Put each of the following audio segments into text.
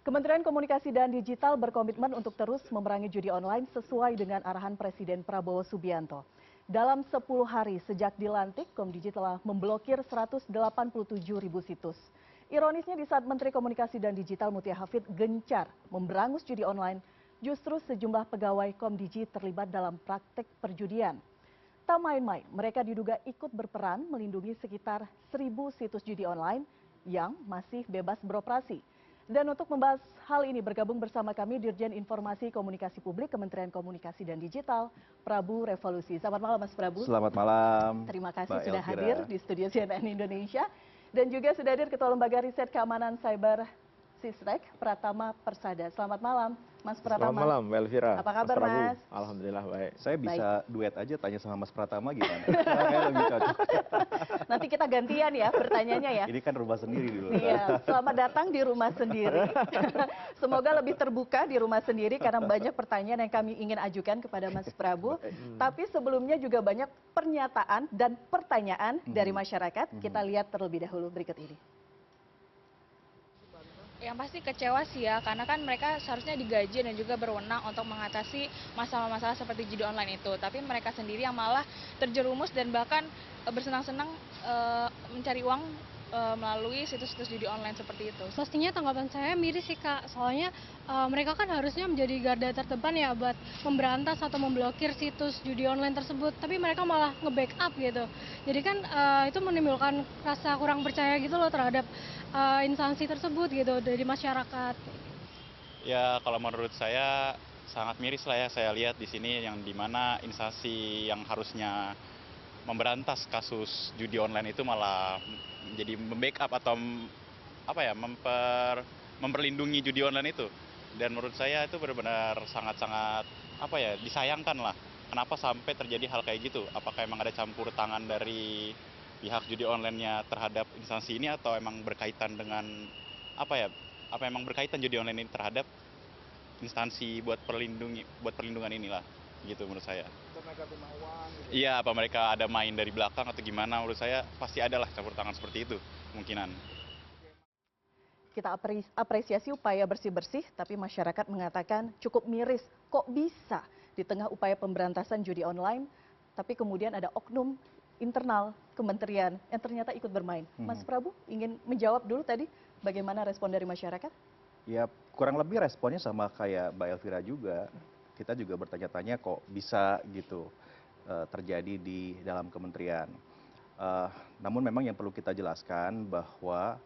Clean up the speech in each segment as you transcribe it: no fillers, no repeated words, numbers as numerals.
Kementerian Komunikasi dan Digital berkomitmen untuk terus memerangi judi online sesuai dengan arahan Presiden Prabowo Subianto. Dalam 10 hari sejak dilantik, Komdigi telah memblokir 187 ribu situs. Ironisnya di saat Menteri Komunikasi dan Digital Mutia Hafid gencar memberangus judi online, justru sejumlah pegawai Komdigi terlibat dalam praktek perjudian. Tak main-main, mereka diduga ikut berperan melindungi sekitar 1.000 situs judi online yang masih bebas beroperasi. Dan untuk membahas hal ini bergabung bersama kami Dirjen Informasi Komunikasi Publik Kementerian Komunikasi dan Digital, Prabu Revolusi. Selamat malam Mas Prabu. Selamat malam. Terima kasih Mbak sudah Elvira. hadir di studio CNN Indonesia. Dan juga sudah hadir Ketua Lembaga Riset Keamanan Cyber Sisrek, Pratama Persada. Selamat malam Mas Pratama. Selamat malam Mbak Elvira. Apa kabar Mas? Alhamdulillah baik. Saya bisa duet aja tanya sama Mas Pratama gimana? Kayak lebih cocok. Nanti kita gantian ya pertanyaannya ya. Ini kan rumah sendiri dulu. Iya, selamat datang di rumah sendiri. Semoga lebih terbuka di rumah sendiri karena banyak pertanyaan yang kami ingin ajukan kepada Mas Prabu. Tapi sebelumnya juga banyak pernyataan dan pertanyaan dari masyarakat. Kita lihat terlebih dahulu berikut ini. Yang pasti kecewa sih ya, karena kan mereka seharusnya digaji dan juga berwenang untuk mengatasi masalah-masalah seperti judi online itu. Tapi mereka sendiri yang malah terjerumus dan bahkan bersenang-senang mencari uang melalui situs-situs judi online seperti itu. Pastinya tanggapan saya miris sih Kak, soalnya mereka kan harusnya menjadi garda terdepan ya buat memberantas atau memblokir situs judi online tersebut, tapi mereka malah nge-backup gitu. Jadi kan itu menimbulkan rasa kurang percaya gitu loh terhadap instansi tersebut gitu dari masyarakat. Ya kalau menurut saya sangat miris lah ya, saya lihat di sini yang dimana instansi yang harusnya memberantas kasus judi online itu malah menjadi membackup atau memperlindungi judi online itu. Dan menurut saya itu benar-benar sangat-sangat disayangkan lah. Kenapa sampai terjadi hal kayak gitu? Apakah emang ada campur tangan dari pihak judi online-nya terhadap instansi ini atau emang berkaitan dengan apa emang berkaitan judi online ini terhadap instansi buat perlindungan inilah gitu menurut saya. Iya, apa mereka ada main dari belakang atau gimana? Menurut saya pasti ada lah campur tangan seperti itu kemungkinan. Kita apresiasi upaya bersih-bersih, tapi masyarakat mengatakan cukup miris. Kok bisa di tengah upaya pemberantasan judi online, tapi kemudian ada oknum internal kementerian yang ternyata ikut bermain. Mas Prabu ingin menjawab dulu tadi bagaimana respon dari masyarakat? Ya kurang lebih responnya sama kayak Mbak Elvira juga. Kita juga bertanya-tanya kok bisa gitu terjadi di dalam kementerian. Namun memang yang perlu kita jelaskan bahwa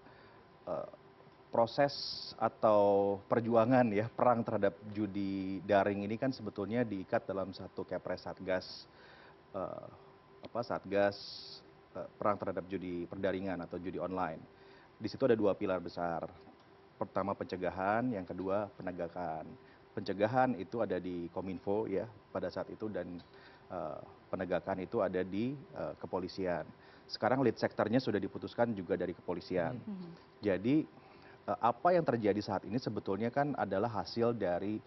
proses atau perjuangan ya perang terhadap judi daring ini kan sebetulnya diikat dalam satu Kepres Satgas perang terhadap judi perdaringan atau judi online. Di situ ada dua pilar besar. Pertama pencegahan, yang kedua penegakan. Pencegahan itu ada di Kominfo ya pada saat itu dan penegakan itu ada di kepolisian. Sekarang lead sektornya sudah diputuskan juga dari kepolisian. Jadi apa yang terjadi saat ini sebetulnya kan adalah hasil dari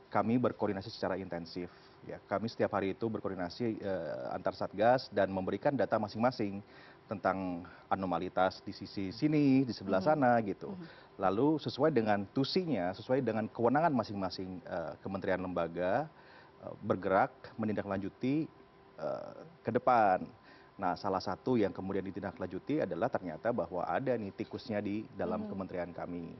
kami berkoordinasi secara intensif. Ya, kami setiap hari itu berkoordinasi antar satgas dan memberikan data masing-masing tentang anomalitas di sisi sini, di sebelah sana gitu. Lalu sesuai dengan tusinya, sesuai dengan kewenangan masing-masing kementerian lembaga bergerak menindaklanjuti ke depan. Nah, salah satu yang kemudian ditindaklanjuti adalah ternyata bahwa ada nih tikusnya di dalam kementerian kami.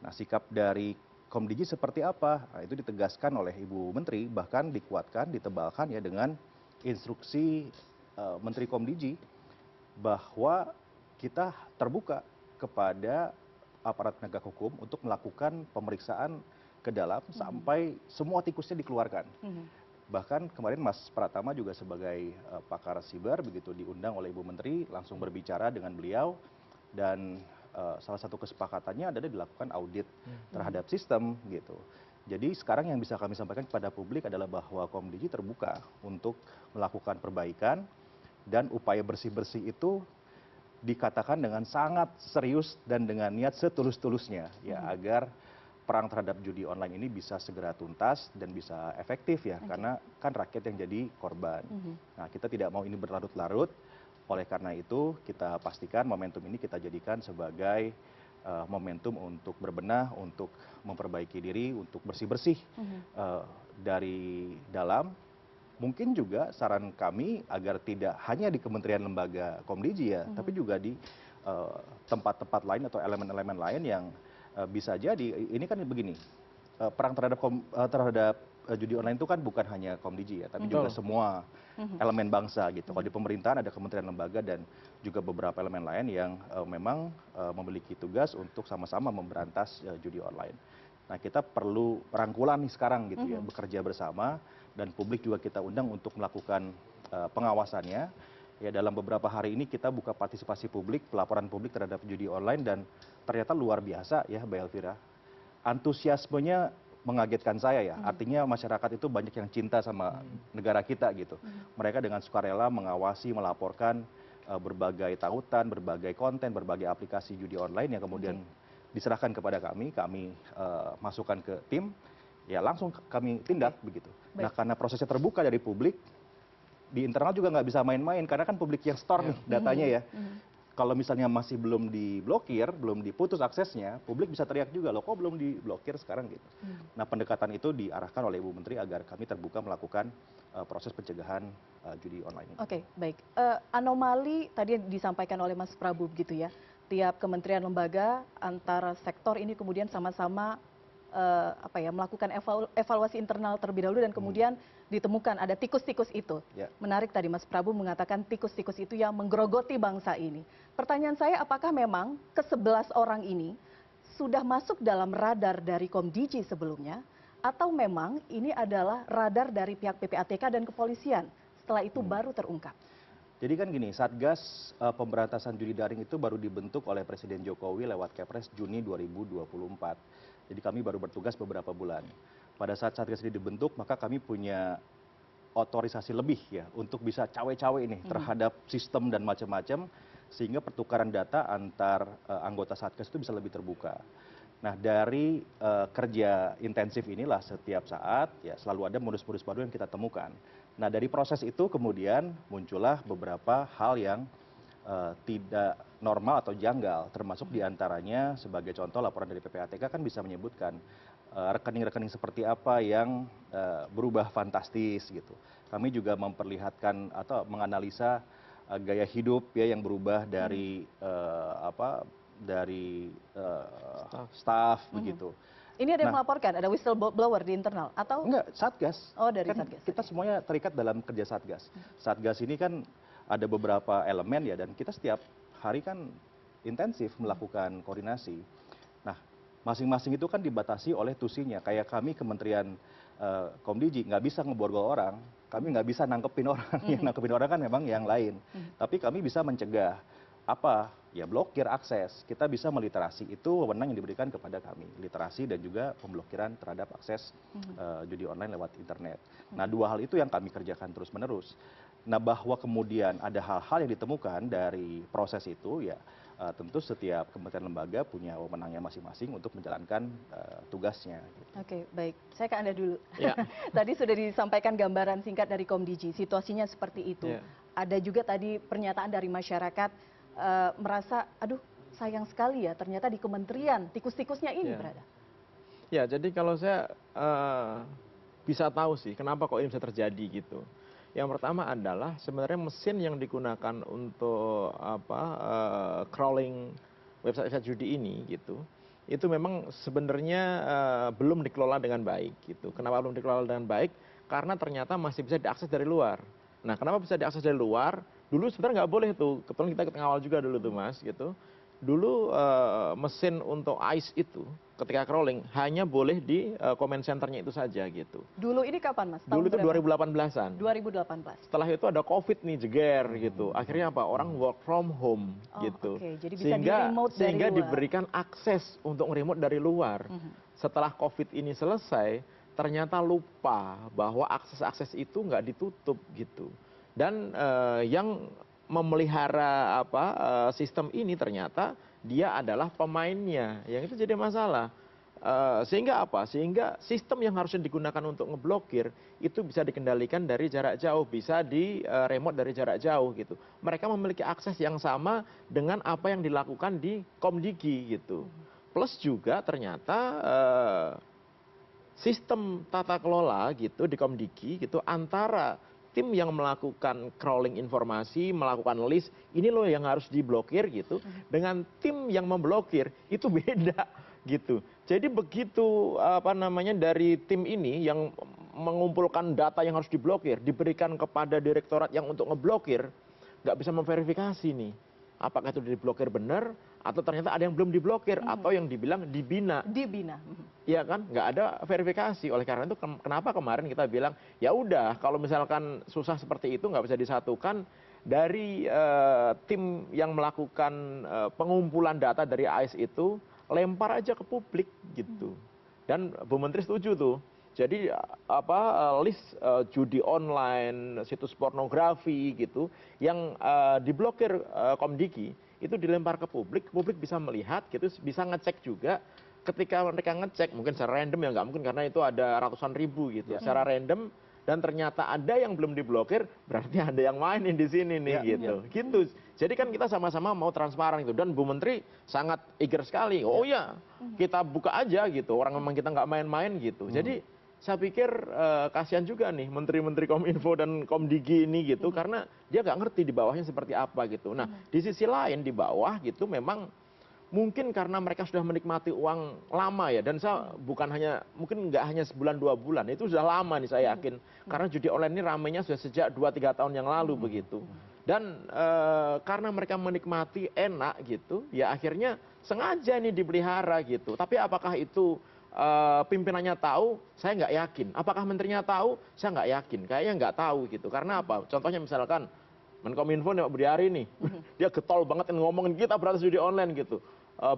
Nah, sikap dari Komdigi seperti apa? Nah, itu ditegaskan oleh Ibu Menteri, bahkan dikuatkan, ditebalkan ya dengan instruksi Menteri Komdigi bahwa kita terbuka kepada aparat penegak hukum untuk melakukan pemeriksaan ke dalam sampai semua tikusnya dikeluarkan. Bahkan kemarin Mas Pratama juga sebagai pakar siber begitu diundang oleh Ibu Menteri langsung berbicara dengan beliau dan salah satu kesepakatannya adalah dilakukan audit terhadap sistem gitu. Jadi sekarang yang bisa kami sampaikan kepada publik adalah bahwa Komdigi terbuka untuk melakukan perbaikan dan upaya bersih-bersih itu dikatakan dengan sangat serius dan dengan niat setulus-tulusnya ya agar perang terhadap judi online ini bisa segera tuntas dan bisa efektif ya karena kan rakyat yang jadi korban. Nah, kita tidak mau ini berlarut-larut. Oleh karena itu kita pastikan momentum ini kita jadikan sebagai momentum untuk berbenah, untuk memperbaiki diri, untuk bersih-bersih dari dalam. Mungkin juga saran kami agar tidak hanya di kementerian lembaga Komdiji ya, tapi juga di tempat-tempat lain atau elemen-elemen lain yang bisa jadi ini kan begini, perang terhadap judi online itu kan bukan hanya Komdiji ya, tapi juga semua elemen bangsa gitu. Kalau di pemerintahan ada kementerian lembaga dan juga beberapa elemen lain yang memang memiliki tugas untuk sama-sama memberantas judi online. Nah, kita perlu rangkulan nih sekarang gitu ya, bekerja bersama, dan publik juga kita undang untuk melakukan pengawasannya. Ya, dalam beberapa hari ini kita buka partisipasi publik, pelaporan publik terhadap judi online, dan ternyata luar biasa ya Mbak Elvira. Antusiasmenya mengagetkan saya ya, artinya masyarakat itu banyak yang cinta sama negara kita gitu. Mereka dengan sukarela mengawasi, melaporkan berbagai tautan, berbagai konten, berbagai aplikasi judi online yang kemudian diserahkan kepada kami masukkan ke tim, ya langsung kami tindak begitu. Nah, karena prosesnya terbuka dari publik, di internal juga nggak bisa main-main, karena kan publik yang store nih datanya ya. Kalau misalnya masih belum diblokir, belum diputus aksesnya, publik bisa teriak juga, loh kok belum diblokir sekarang gitu. Nah, pendekatan itu diarahkan oleh Ibu Menteri agar kami terbuka melakukan proses pencegahan judi online ini. Oke, baik. Anomali tadi yang disampaikan oleh Mas Prabu begitu ya, tiap kementerian lembaga antar sektor ini kemudian sama-sama melakukan evaluasi internal terlebih dahulu, dan kemudian ditemukan ada tikus-tikus itu. Menarik tadi Mas Prabu mengatakan tikus-tikus itu yang menggerogoti bangsa ini. Pertanyaan saya, apakah memang ke-11 orang ini sudah masuk dalam radar dari Komdiji sebelumnya, atau memang ini adalah radar dari pihak PPATK dan kepolisian, setelah itu baru terungkap? Jadi kan gini, Satgas Pemberantasan Judi Daring itu baru dibentuk oleh Presiden Jokowi lewat Kepres Juni 2024. Jadi kami baru bertugas beberapa bulan. Pada saat Satgas ini dibentuk, maka kami punya otorisasi lebih ya untuk bisa cawe-cawe ini terhadap sistem dan macam-macam, sehingga pertukaran data antar anggota Satgas itu bisa lebih terbuka. Nah, dari kerja intensif inilah setiap saat ya selalu ada modus-modus baru yang kita temukan. Nah, dari proses itu kemudian muncullah beberapa hal yang tidak normal atau janggal, termasuk diantaranya sebagai contoh laporan dari PPATK kan bisa menyebutkan rekening-rekening seperti apa yang berubah fantastis gitu. Kami juga memperlihatkan atau menganalisa gaya hidup ya yang berubah dari staff begitu. Ini ada yang melaporkan, ada whistleblower di internal atau? Enggak, Satgas. Oh, dari kan Satgas. kita semuanya terikat dalam kerja Satgas. Satgas ini kan ada beberapa elemen ya, dan kita setiap hari kan intensif melakukan koordinasi. Nah, masing-masing itu kan dibatasi oleh tusinya. Kayak kami Kementerian Komdiji nggak bisa ngeborgol orang, kami nggak bisa nangkepin orang. Yang nangkepin orang kan memang yang lain. Tapi kami bisa mencegah apa ya, blokir akses. Kita bisa meliterasi, itu wewenang yang diberikan kepada kami, literasi dan juga pemblokiran terhadap akses judi online lewat internet. Nah, dua hal itu yang kami kerjakan terus menerus. Nah, bahwa kemudian ada hal-hal yang ditemukan dari proses itu ya tentu setiap kementerian lembaga punya wewenangnya masing-masing untuk menjalankan tugasnya. Gitu. Oke, baik. Saya ke Anda dulu. Tadi sudah disampaikan gambaran singkat dari Komdiji, situasinya seperti itu. Ada juga tadi pernyataan dari masyarakat merasa, aduh sayang sekali ya ternyata di kementerian tikus-tikusnya ini berada. Ya, jadi kalau saya bisa tahu sih kenapa kok ini bisa terjadi gitu. Yang pertama adalah sebenarnya mesin yang digunakan untuk crawling website judi ini gitu, itu memang sebenarnya belum dikelola dengan baik gitu. Kenapa belum dikelola dengan baik? Karena ternyata masih bisa diakses dari luar. Nah, kenapa bisa diakses dari luar? Dulu sebenarnya nggak boleh tuh. Kebetulan kita ngawal juga dulu tuh Mas gitu. Dulu mesin untuk ICE itu ketika crawling hanya boleh di comment centernya itu saja gitu. Dulu ini kapan Mas? Dulu itu 2018-an. 2018. Setelah itu ada COVID nih jeger gitu. Akhirnya apa? Orang work from home gitu. Jadi bisa di-remote dari sehingga luar. diberikan akses untuk remote dari luar. Setelah COVID ini selesai, ternyata lupa bahwa akses-akses itu nggak ditutup gitu. Dan yang memelihara sistem ini ternyata dia adalah pemainnya, yang itu jadi masalah. Sehingga apa? Sehingga sistem yang harusnya digunakan untuk ngeblokir itu bisa dikendalikan dari jarak jauh, bisa di remote dari jarak jauh gitu. Mereka memiliki akses yang sama dengan apa yang dilakukan di Komdigi gitu. Plus juga ternyata sistem tata kelola gitu di Komdigi gitu antara tim yang melakukan crawling informasi, melakukan list, ini loh yang harus diblokir gitu, dengan tim yang memblokir itu beda gitu. Jadi begitu apa namanya dari tim ini yang mengumpulkan data yang harus diblokir, diberikan kepada direktorat yang untuk ngeblokir, nggak bisa memverifikasi nih. Apakah itu diblokir benar, atau ternyata ada yang belum diblokir, atau yang dibilang dibina. Dibina. Iya kan, nggak ada verifikasi. Oleh karena itu kenapa kemarin kita bilang ya udah kalau misalkan susah seperti itu nggak bisa disatukan dari tim yang melakukan pengumpulan data dari AIS itu lempar aja ke publik gitu. Dan Bu Menteri setuju tuh. Jadi list judi online, situs pornografi gitu yang diblokir Komdigi itu dilempar ke publik bisa melihat gitu, bisa ngecek juga. Ketika mereka ngecek, mungkin secara random ya nggak mungkin karena itu ada ratusan ribu gitu, secara random dan ternyata ada yang belum diblokir, berarti ada yang mainin di sini nih gitu. Jadi kan kita sama-sama mau transparan gitu dan Bu Menteri sangat eager sekali. Oh ya, kita buka aja gitu. Orang memang kita nggak main-main gitu. Jadi saya pikir kasihan juga nih menteri-menteri Kominfo dan Komdigi ini gitu karena dia nggak ngerti di bawahnya seperti apa gitu. Nah di sisi lain di bawah gitu memang mungkin karena mereka sudah menikmati uang lama ya dan saya bukan hanya mungkin nggak hanya sebulan 2 bulan itu sudah lama nih saya yakin karena judi online ini ramainya sudah sejak 2-3 tahun yang lalu begitu dan karena mereka menikmati enak gitu ya akhirnya sengaja ini dipelihara gitu tapi apakah itu pimpinannya tahu saya nggak yakin apakah menterinya tahu saya nggak yakin kayaknya nggak tahu gitu karena apa contohnya misalkan Menkominfo nih Pak Budiari nih, dia getol banget ngomongin kita berantas judi online gitu.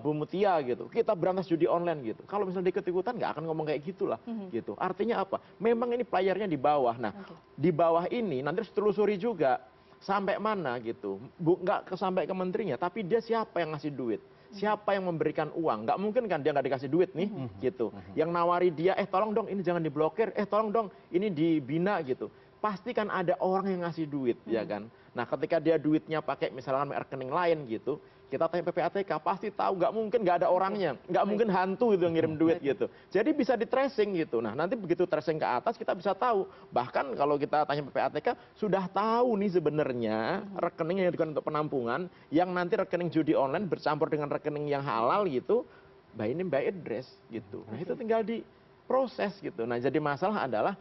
Bu Mutia gitu, kita berantas judi online gitu. Kalau misalnya ikut-ikutan nggak akan ngomong kayak gitulah gitu. Artinya apa? Memang ini playernya di bawah. Nah, di bawah ini nanti harus telusuri juga sampai mana gitu. Nggak sampai ke menterinya, tapi dia siapa yang ngasih duit. Siapa yang memberikan uang? Nggak mungkin kan dia nggak dikasih duit nih, gitu. Yang nawari dia, tolong dong ini jangan diblokir, tolong dong ini dibina gitu. Pasti kan ada orang yang ngasih duit, ya kan? Nah, ketika dia duitnya pakai misalkan rekening lain gitu, kita tanya PPATK pasti tahu nggak mungkin nggak ada orangnya, nggak mungkin hantu itu yang ngirim duit gitu. Jadi bisa di tracing gitu. Nah, nanti begitu tracing ke atas kita bisa tahu. Bahkan kalau kita tanya PPATK sudah tahu nih sebenarnya rekening yang digunakan untuk penampungan, yang nanti rekening judi online bercampur dengan rekening yang halal gitu, ini by address gitu. Nah, itu tinggal diproses gitu. Nah, jadi masalah adalah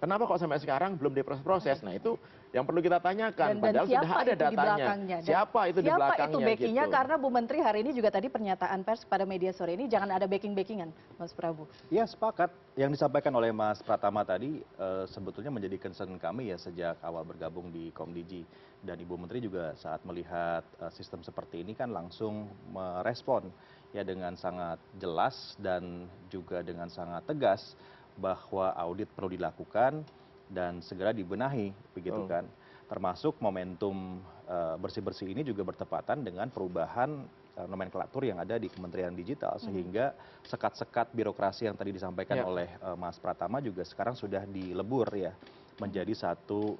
kenapa kok sampai sekarang belum diproses? Nah itu yang perlu kita tanyakan. Padahal sudah ada datanya. Siapa itu di belakangnya? Siapa itu backingnya? Gitu. Karena Bu Menteri hari ini juga tadi pernyataan pers pada media sore ini jangan ada backing-backingan, Mas Prabu. Ya sepakat. Yang disampaikan oleh Mas Pratama tadi sebetulnya menjadi concern kami ya sejak awal bergabung di Komdigi. Dan Ibu Menteri juga saat melihat sistem seperti ini kan langsung merespon ya dengan sangat jelas dan juga dengan sangat tegas bahwa audit perlu dilakukan dan segera dibenahi, begitu kan. Termasuk momentum bersih-bersih ini juga bertepatan dengan perubahan nomenklatur yang ada di Kementerian Digital, sehingga sekat-sekat birokrasi yang tadi disampaikan oleh Mas Pratama juga sekarang sudah dilebur ya menjadi satu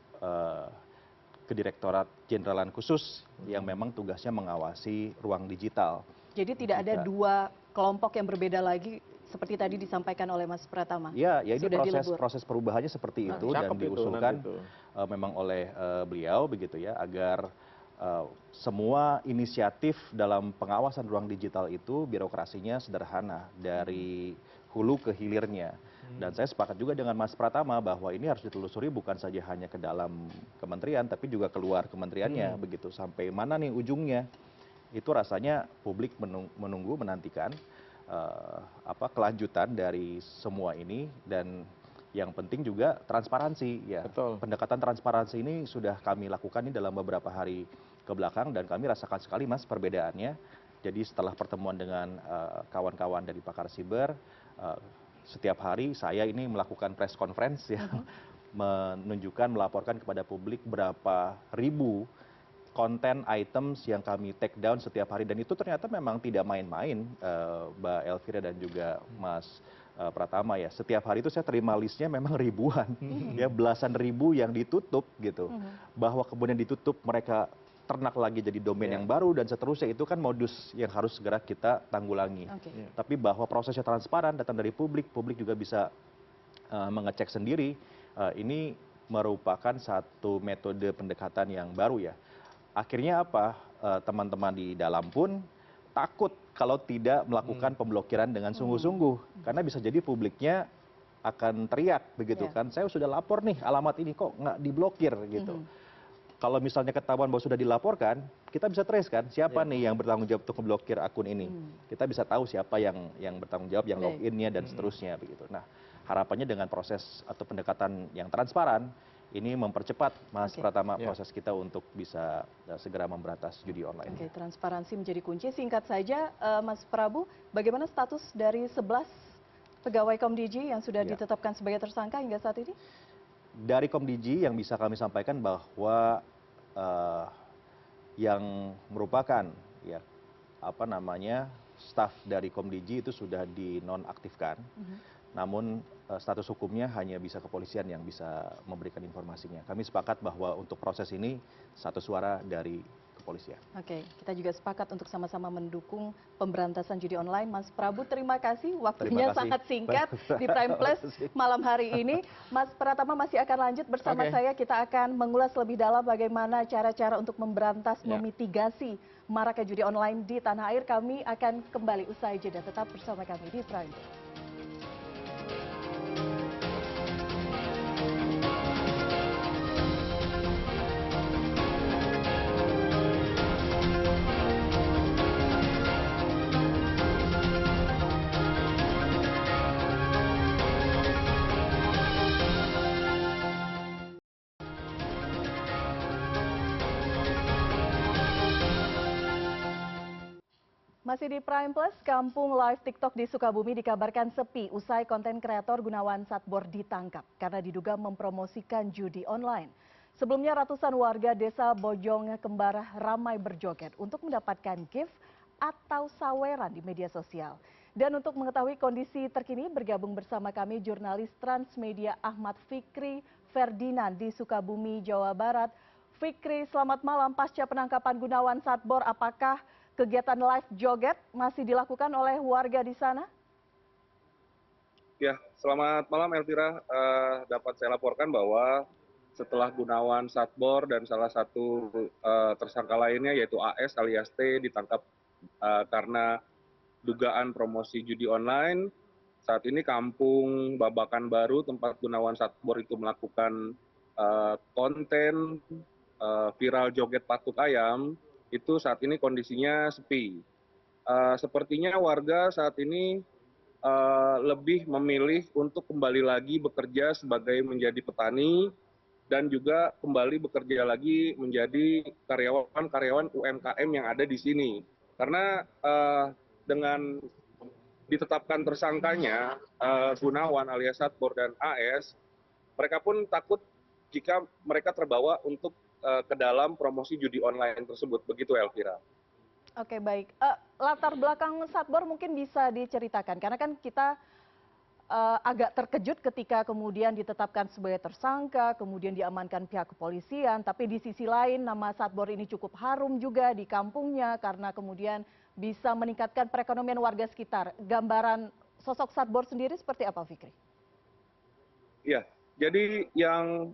Kedirektorat Jeneralan Khusus yang memang tugasnya mengawasi ruang digital. Jadi tidak ada dua kelompok yang berbeda lagi seperti tadi disampaikan oleh Mas Pratama. Ya ini proses perubahannya seperti itu dan diusulkan memang oleh beliau begitu ya agar semua inisiatif dalam pengawasan ruang digital itu birokrasinya sederhana dari hulu ke hilirnya. Dan saya sepakat juga dengan Mas Pratama bahwa ini harus ditelusuri bukan saja hanya ke dalam kementerian tapi juga keluar kementeriannya begitu sampai mana nih ujungnya. Itu rasanya publik menunggu menantikan kelanjutan dari semua ini dan yang penting juga transparansi ya. Betul. Pendekatan transparansi ini sudah kami lakukan ini dalam beberapa hari ke belakang dan kami rasakan sekali Mas perbedaannya. Jadi setelah pertemuan dengan kawan-kawan dari pakar siber setiap hari saya ini melakukan press conference ya menunjukkan melaporkan kepada publik berapa ribu konten items yang kami take down setiap hari, dan itu ternyata memang tidak main-main, Mbak Elvira dan juga Mas Pratama ya. Setiap hari itu saya terima listnya memang ribuan, ya belasan ribu yang ditutup gitu. Bahwa kemudian ditutup mereka ternak lagi jadi domain yang baru dan seterusnya, itu kan modus yang harus segera kita tanggulangi. Tapi bahwa prosesnya transparan, datang dari publik, publik juga bisa mengecek sendiri, ini merupakan satu metode pendekatan yang baru ya. Akhirnya apa? Teman-teman di dalam pun takut kalau tidak melakukan pemblokiran dengan sungguh-sungguh. Karena bisa jadi publiknya akan teriak begitu kan, saya sudah lapor nih alamat ini kok nggak diblokir gitu. Kalau misalnya ketahuan bahwa sudah dilaporkan, kita bisa trace kan siapa nih yang bertanggung jawab untuk memblokir akun ini. Kita bisa tahu siapa yang bertanggung jawab, yang loginnya dan seterusnya begitu. Nah, harapannya dengan proses atau pendekatan yang transparan ini mempercepat, Mas Pratama, proses kita untuk bisa segera memberantas judi online. Oke, transparansi menjadi kunci. Singkat saja, Mas Prabu, bagaimana status dari 11 pegawai Komdiji yang sudah ditetapkan sebagai tersangka hingga saat ini? Dari Komdiji yang bisa kami sampaikan bahwa yang merupakan ya staf dari Komdiji itu sudah dinonaktifkan. Namun status hukumnya hanya bisa kepolisian yang bisa memberikan informasinya. Kami sepakat bahwa untuk proses ini satu suara dari kepolisian. Oke, kita juga sepakat untuk sama-sama mendukung pemberantasan judi online. Mas Prabu, terima kasih. Waktunya sangat singkat di Prime Plus malam hari ini. Mas Pratama masih akan lanjut bersama saya. Kita akan mengulas lebih dalam bagaimana cara-cara untuk memberantas, memitigasi maraknya judi online di tanah air. Kami akan kembali usai jeda. Tetap bersama kami di Prime Plus. Masih di Prime Plus, kampung live TikTok di Sukabumi dikabarkan sepi usai konten kreator Gunawan Satbor ditangkap karena diduga mempromosikan judi online. Sebelumnya ratusan warga desa Bojong Kembarah ramai berjoget untuk mendapatkan gift atau saweran di media sosial. Dan untuk mengetahui kondisi terkini bergabung bersama kami jurnalis Transmedia Ahmad Fikri Ferdinand di Sukabumi, Jawa Barat. Fikri, selamat malam. Pasca penangkapan Gunawan Satbor, apakah kegiatan live joget masih dilakukan oleh warga di sana? Ya, selamat malam Elvira. Dapat saya laporkan bahwa setelah Gunawan Satbor dan salah satu tersangka lainnya yaitu AS alias T ditangkap karena dugaan promosi judi online, saat ini kampung Babakan Baru tempat Gunawan Satbor itu melakukan konten viral joget patuk ayam, itu saat ini kondisinya sepi. Sepertinya warga saat ini lebih memilih untuk kembali lagi bekerja sebagai menjadi petani dan juga kembali bekerja lagi menjadi karyawan-karyawan UMKM yang ada di sini. Karena dengan ditetapkan tersangkanya Gunawan alias Satbor dan AS, mereka pun takut jika mereka terbawa untuk ke dalam promosi judi online tersebut. Begitu Elvira. Oke, baik. Latar belakang Satbor mungkin bisa diceritakan, karena kan kita agak terkejut ketika kemudian ditetapkan sebagai tersangka, kemudian diamankan pihak kepolisian, tapi di sisi lain nama Satbor ini cukup harum juga di kampungnya karena kemudian bisa meningkatkan perekonomian warga sekitar. Gambaran sosok Satbor sendiri seperti apa, Fikri? Iya. Jadi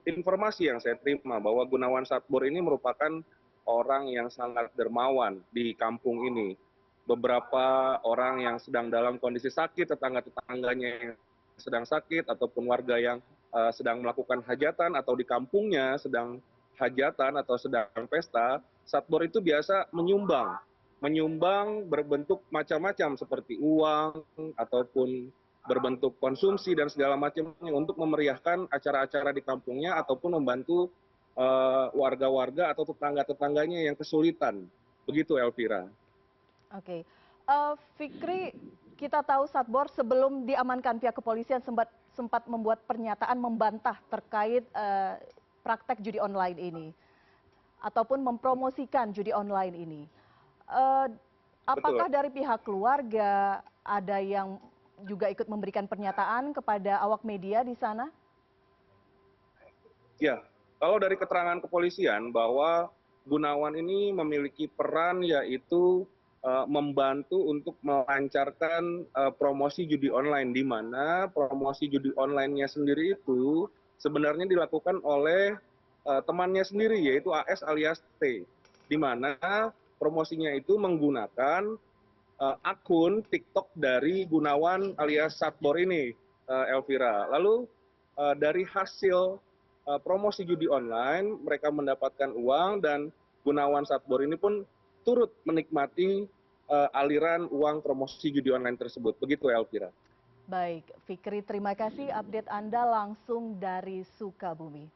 informasi yang saya terima bahwa Gunawan Satbor ini merupakan orang yang sangat dermawan di kampung ini. Beberapa orang yang sedang dalam kondisi sakit, tetangga-tetangganya yang sedang sakit, ataupun warga yang sedang melakukan hajatan atau di kampungnya sedang hajatan atau sedang pesta, Satbor itu biasa menyumbang berbentuk macam-macam seperti uang ataupun berbentuk konsumsi dan segala macamnya untuk memeriahkan acara-acara di kampungnya ataupun membantu warga-warga atau tetangga-tetangganya yang kesulitan. Begitu Elvira. Oke. Fikri, kita tahu Satbor sebelum diamankan pihak kepolisian sempat membuat pernyataan membantah terkait praktek judi online ini. ataupun mempromosikan judi online ini. Eh, Apakah dari pihak keluarga ada yang juga ikut memberikan pernyataan kepada awak media di sana? Ya, kalau dari keterangan kepolisian bahwa Gunawan ini memiliki peran yaitu membantu untuk melancarkan promosi judi online, di mana promosi judi online-nya sendiri itu sebenarnya dilakukan oleh temannya sendiri, yaitu AS alias T, di mana promosinya itu menggunakan akun TikTok dari Gunawan alias Satbor ini, Elvira. Lalu dari hasil promosi judi online, mereka mendapatkan uang dan Gunawan Satbor ini pun turut menikmati aliran uang promosi judi online tersebut. Begitu Elvira. Baik, Fikri, terima kasih update Anda langsung dari Sukabumi.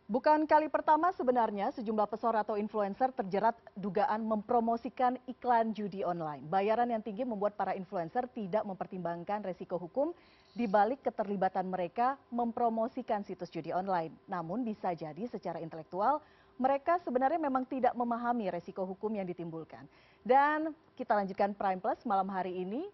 Bukan kali pertama sebenarnya sejumlah pesohor atau influencer terjerat dugaan mempromosikan iklan judi online. Bayaran yang tinggi membuat para influencer tidak mempertimbangkan resiko hukum di balik keterlibatan mereka mempromosikan situs judi online. Namun bisa jadi secara intelektual mereka sebenarnya memang tidak memahami resiko hukum yang ditimbulkan. Dan kita lanjutkan Prime Plus malam hari ini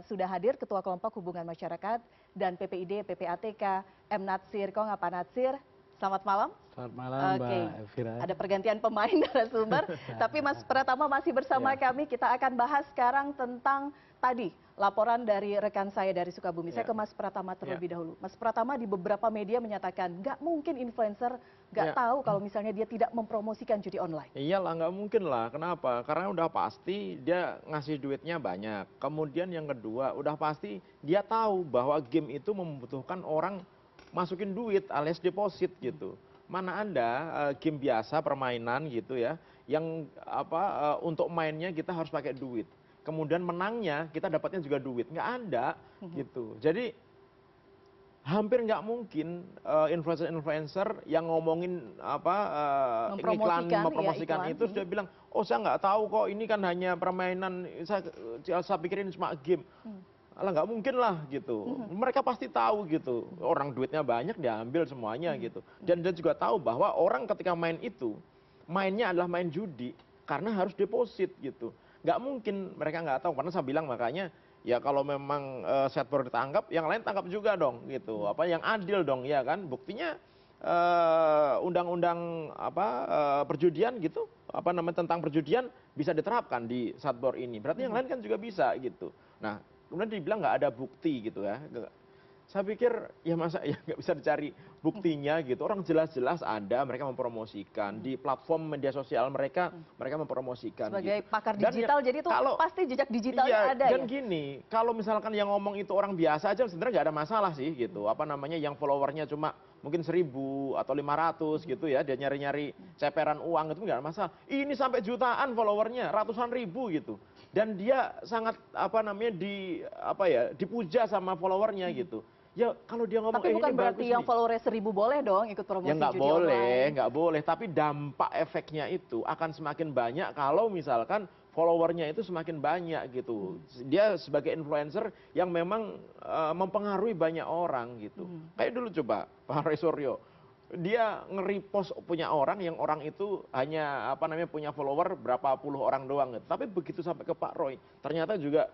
sudah hadir Ketua Kelompok Hubungan Masyarakat dan PPID PPATK M. Natsir Kong. Pak Natsir, selamat malam. Selamat malam, Oke. Mbak Elvira. Ada pergantian pemain narasumber, tapi Mas Pratama masih bersama kami. Kita akan bahas sekarang tentang tadi laporan dari rekan saya dari Sukabumi. Saya ke Mas Pratama terlebih dahulu. Mas Pratama di beberapa media menyatakan nggak mungkin influencer nggak tahu kalau misalnya dia tidak mempromosikan judi online. Iyalah, nggak mungkin lah. Kenapa? Karena udah pasti dia ngasih duitnya banyak. Kemudian yang kedua, udah pasti dia tahu bahwa game itu membutuhkan orang masukin duit alias deposit gitu. Mana ada game biasa permainan gitu ya, yang untuk mainnya kita harus pakai duit. Kemudian menangnya kita dapatnya juga duit, nggak ada gitu. Jadi hampir nggak mungkin influencer-influencer yang ngomongin mempromosikan itu sudah bilang, oh saya nggak tahu kok ini kan hanya permainan, saya pikirin cuma game. Alah, nggak mungkin lah gitu. Mereka pasti tahu gitu. Orang duitnya banyak diambil semuanya gitu. Dan dia juga tahu bahwa orang ketika main itu, mainnya adalah main judi karena harus deposit gitu. Nggak mungkin mereka nggak tahu. Karena saya bilang makanya ya kalau memang Satbor ditangkap, yang lain tangkap juga dong gitu. Yang adil dong ya kan. Buktinya undang-undang perjudian gitu, tentang perjudian bisa diterapkan di Satbor ini. Berarti yang lain kan juga bisa gitu. Nah, kemudian dibilang nggak ada bukti gitu ya. Saya pikir ya masa ya nggak bisa dicari buktinya gitu. Orang jelas-jelas ada, mereka mempromosikan di platform media sosial mereka mempromosikan. Sebagai gitu. pakar digital, jadi itu pasti jejak digitalnya ada dan gini, kalau misalkan yang ngomong itu orang biasa aja sebenarnya nggak ada masalah sih gitu. Yang followernya cuma mungkin 1.000 atau 500 gitu ya, dia nyari-nyari ceperan uang itu nggak ada masalah. Ini sampai jutaan followernya, ratusan ribu gitu. Dan dia sangat dipuja sama followernya gitu. Ya kalau dia ngomong tapi bukan ini berarti bagus yang nih. followernya 1.000 boleh dong ikut promosi Ya nggak judi online. nggak boleh. Tapi dampak efeknya itu akan semakin banyak kalau misalkan followernya itu semakin banyak gitu. Dia sebagai influencer yang memang mempengaruhi banyak orang gitu. Kayak dulu coba Pak Roy Suryo, dia nge-repost punya orang yang orang itu hanya punya follower berapa puluh orang doang gitu. Tapi begitu sampai ke Pak Roy, ternyata juga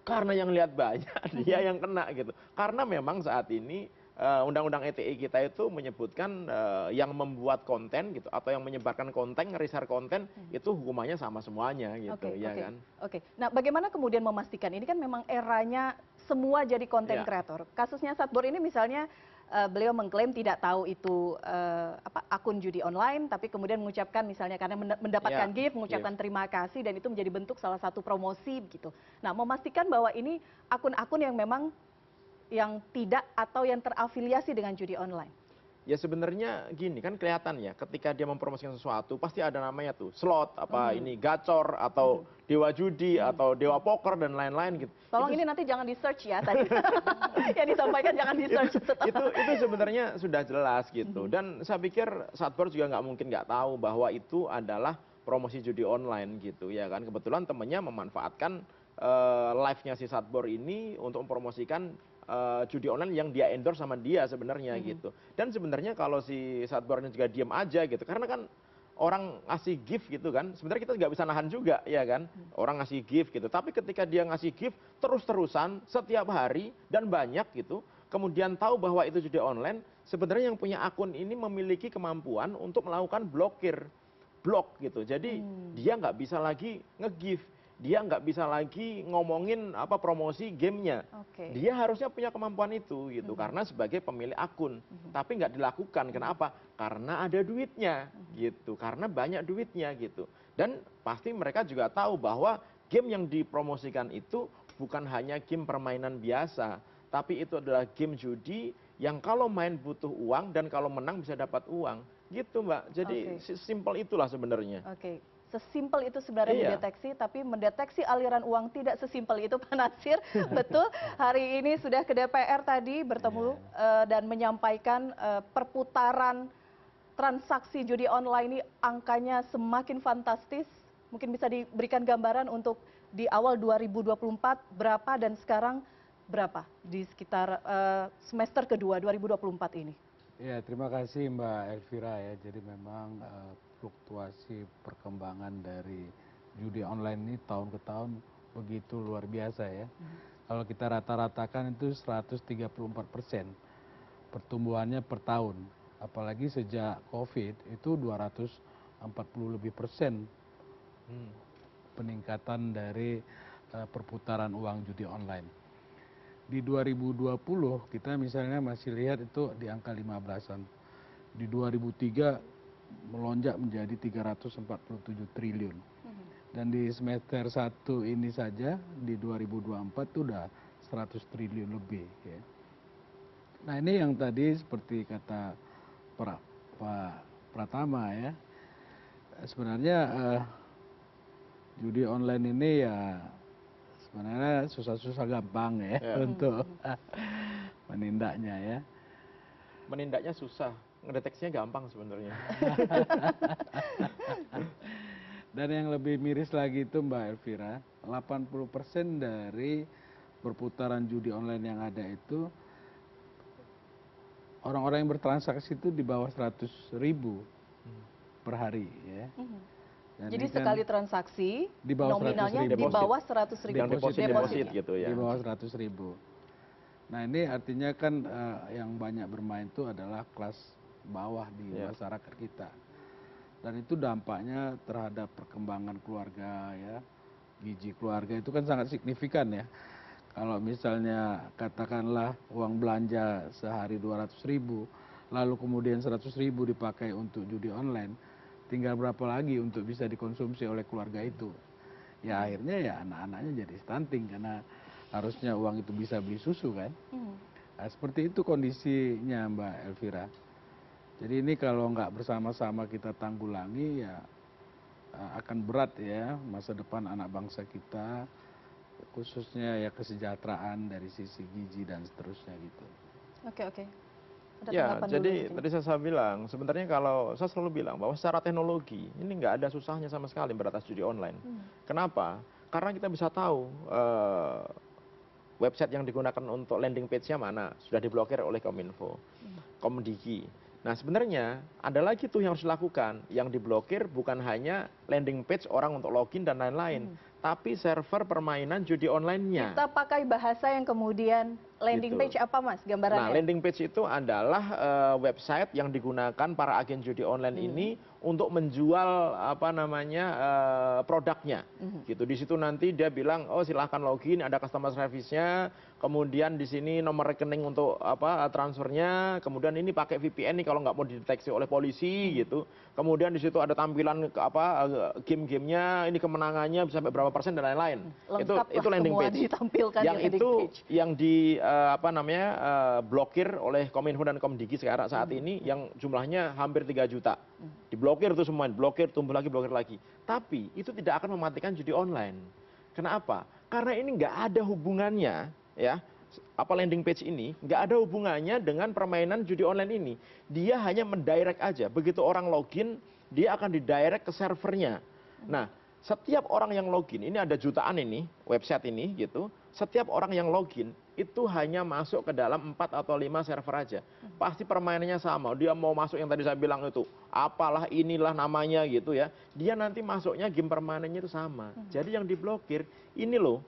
karena yang lihat banyak dia yang kena gitu. Karena memang saat ini undang-undang ITE kita itu menyebutkan yang membuat konten gitu atau yang menyebarkan konten, nge-share konten itu hukumannya sama semuanya gitu kan. Oke. Nah, bagaimana kemudian memastikan ini kan memang eranya semua jadi konten kreator. Kasusnya Satbor ini misalnya beliau mengklaim tidak tahu itu akun judi online, tapi kemudian mengucapkan misalnya karena mendapatkan gift, mengucapkan terima kasih dan itu menjadi bentuk salah satu promosi gitu. Nah, memastikan bahwa ini akun-akun yang memang yang tidak atau yang terafiliasi dengan judi online. Ya sebenarnya gini kan kelihatan ya, ketika dia mempromosikan sesuatu pasti ada namanya tuh slot ini gacor atau dewa judi atau dewa poker dan lain-lain gitu. Tolong ini nanti jangan di search ya tadi yang disampaikan, jangan di search. Itu sebenarnya sudah jelas gitu. Dan saya pikir Satbor juga nggak mungkin nggak tahu bahwa itu adalah promosi judi online gitu ya kan. Kebetulan temennya memanfaatkan live-nya si Satbor ini untuk mempromosikan judi online yang dia endorse sama dia sebenarnya gitu. Dan sebenarnya kalau si Satbor ini juga diem aja gitu, karena kan orang ngasih gift gitu kan, sebenarnya kita nggak bisa nahan juga, ya kan? Orang ngasih gift gitu, tapi ketika dia ngasih gift terus-terusan setiap hari dan banyak gitu, kemudian tahu bahwa itu judi online, sebenarnya yang punya akun ini memiliki kemampuan untuk melakukan blok gitu. Jadi dia nggak bisa lagi nge-gift, dia nggak bisa lagi ngomongin apa promosi gamenya. Dia harusnya punya kemampuan itu gitu, karena sebagai pemilik akun. Tapi nggak dilakukan. Kenapa? Karena ada duitnya gitu, karena banyak duitnya gitu. Dan pasti mereka juga tahu bahwa game yang dipromosikan itu bukan hanya game permainan biasa, tapi itu adalah game judi yang kalau main butuh uang dan kalau menang bisa dapat uang. Gitu Mbak. Jadi simpel itulah sebenarnya. Sesimpel itu sebenarnya mendeteksi, tapi mendeteksi aliran uang tidak sesimpel itu Pak Natsir. Betul, hari ini sudah ke DPR tadi bertemu dan menyampaikan perputaran transaksi judi online ini angkanya semakin fantastis. Mungkin bisa diberikan gambaran untuk di awal 2024 berapa dan sekarang berapa di sekitar semester kedua 2024 ini? Ya, terima kasih Mbak Elvira ya. Jadi memang fluktuasi perkembangan dari judi online ini tahun ke tahun begitu luar biasa ya. Kalau kita rata-ratakan itu 134% pertumbuhannya per tahun. Apalagi sejak COVID itu 240 lebih persen peningkatan dari perputaran uang judi online. Di 2020 kita misalnya masih lihat itu di angka 15-an. Di 2003 melonjak menjadi 347 triliun. Dan di semester 1 ini saja di 2024 itu udah 100 triliun lebih ya. Nah, ini yang tadi seperti kata Pak Pratama ya. Sebenarnya judi online ini ya sebenarnya susah-susah gampang ya untuk menindaknya ya. Menindaknya susah, ngedeteksinya gampang sebenarnya. Dan yang lebih miris lagi itu Mbak Elvira, 80% dari perputaran judi online yang ada itu orang-orang yang bertransaksi itu di bawah 100.000 per hari ya. Jadi sekali transaksi nominalnya di bawah 100.000 deposit gitu ya. Di bawah 100.000. Nah, ini artinya kan yang banyak bermain itu adalah kelas bawah di masyarakat kita. Dan itu dampaknya terhadap perkembangan keluarga ya. Gizi keluarga itu kan sangat signifikan ya. Kalau misalnya katakanlah uang belanja sehari 200.000, lalu kemudian 100.000 dipakai untuk judi online, tinggal berapa lagi untuk bisa dikonsumsi oleh keluarga itu. Ya akhirnya ya anak-anaknya jadi stunting karena harusnya uang itu bisa beli susu kan. Nah, seperti itu kondisinya Mbak Elvira. Jadi ini kalau nggak bersama-sama kita tanggulangi ya akan berat ya masa depan anak bangsa kita, khususnya ya kesejahteraan dari sisi gizi dan seterusnya gitu. Oke. Ya, jadi tadi saya bilang, sebenarnya kalau saya selalu bilang bahwa secara teknologi ini nggak ada susahnya sama sekali beratas judi online. Kenapa? Karena kita bisa tahu website yang digunakan untuk landing page-nya mana, sudah diblokir oleh Kominfo, Komdigi. Nah, sebenarnya ada lagi tuh yang harus dilakukan, yang diblokir bukan hanya landing page orang untuk login dan lain-lain, tapi server permainan judi online-nya. Kita pakai bahasa yang kemudian landing page apa Mas gambarannya? Nah, landing page itu adalah website yang digunakan para agen judi online ini untuk menjual apa namanya produknya. Gitu. Di situ nanti dia bilang, "Oh, silahkan login, ada customer service-nya." Kemudian di sini nomor rekening untuk apa transfernya, kemudian ini pakai VPN nih kalau nggak mau dideteksi oleh polisi gitu. Kemudian di situ ada tampilan apa game-gamenya, ini kemenangannya bisa sampai berapa persen dan lain-lain. Itu landing page. Yang itu yang di apa namanya blokir oleh Kominfo dan Komdigi sekarang saat ini yang jumlahnya hampir 3 juta. Diblokir itu semua, blokir, tumbuh lagi, blokir lagi. Tapi itu tidak akan mematikan judi online. Kenapa? Karena ini nggak ada hubungannya, ya, apa landing page ini nggak ada hubungannya dengan permainan judi online ini. Dia hanya mendirect aja. Begitu orang login, dia akan didirect ke servernya. Nah, setiap orang yang login, ini ada jutaan ini, website ini gitu, setiap orang yang login itu hanya masuk ke dalam 4 atau 5 server aja. Pasti permainannya sama, dia mau masuk yang tadi saya bilang itu, apalah inilah namanya gitu ya, dia nanti masuknya game permainannya itu sama. Jadi yang diblokir, ini loh,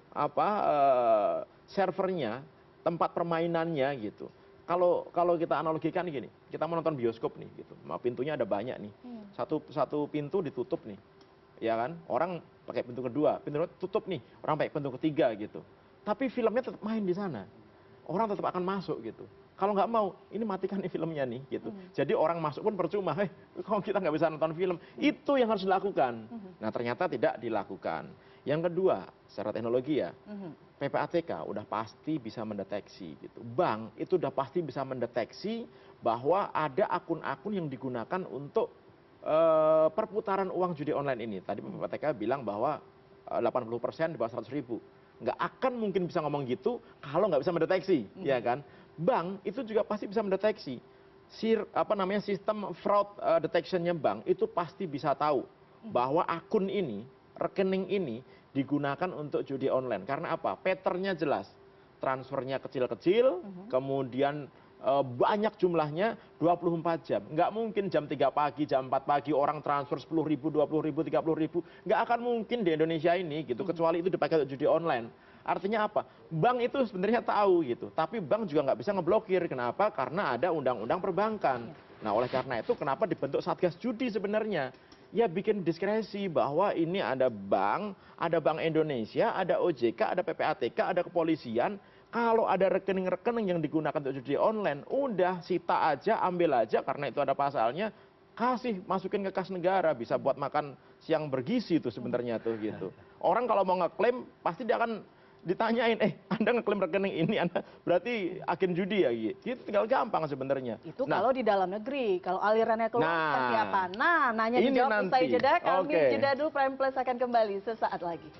servernya, tempat permainannya gitu. Kalau kita analogikan gini, kita mau nonton bioskop nih gitu, pintunya ada banyak nih, satu pintu ditutup nih, ya kan, orang pakai pintu kedua, pintu tutup nih, orang pakai pintu ketiga gitu. Tapi filmnya tetap main di sana, orang tetap akan masuk gitu. Kalau nggak mau, ini matikan nih filmnya nih gitu. Jadi orang masuk pun percuma, kalau kita nggak bisa nonton film, itu yang harus dilakukan. Nah ternyata tidak dilakukan. Yang kedua, secara teknologi ya, PPATK udah pasti bisa mendeteksi gitu. Bank itu udah pasti bisa mendeteksi bahwa ada akun-akun yang digunakan untuk perputaran uang judi online ini. Tadi PPATK bilang bahwa 80% di bawah 100.000. Nggak akan mungkin bisa ngomong gitu kalau nggak bisa mendeteksi, ya kan? Bank itu juga pasti bisa mendeteksi. Sistem fraud detection-nya bank itu pasti bisa tahu bahwa akun ini, rekening ini digunakan untuk judi online. Karena apa? Pattern-nya jelas. Transfernya kecil-kecil, kemudian banyak jumlahnya 24 jam. Nggak mungkin jam 3 pagi, jam 4 pagi orang transfer 10.000, 20.000, 30.000. Nggak akan mungkin di Indonesia ini gitu, kecuali itu dipakai untuk judi online. Artinya apa? Bank itu sebenarnya tahu gitu, tapi bank juga nggak bisa ngeblokir. Kenapa? Karena ada undang-undang perbankan. Nah oleh karena itu kenapa dibentuk Satgas Judi sebenarnya? Ya bikin diskresi bahwa ini ada Bank Indonesia, ada OJK, ada PPATK, ada kepolisian. Kalau ada rekening-rekening yang digunakan untuk judi online, udah sita aja, ambil aja, karena itu ada pasalnya, masukin ke kas negara, bisa buat makan siang bergizi itu sebenarnya tuh gitu. Orang kalau mau ngeklaim pasti dia akan ditanyain, Anda ngeklaim rekening ini, Anda berarti agen judi ya gitu. Itu tinggal gampang sebenarnya. Itu kalau di dalam negeri, kalau alirannya keluar seperti apa? Nah, nanya ini dijawab usai jeda, kami Oke. jeda dulu, Prime Plus akan kembali sesaat lagi.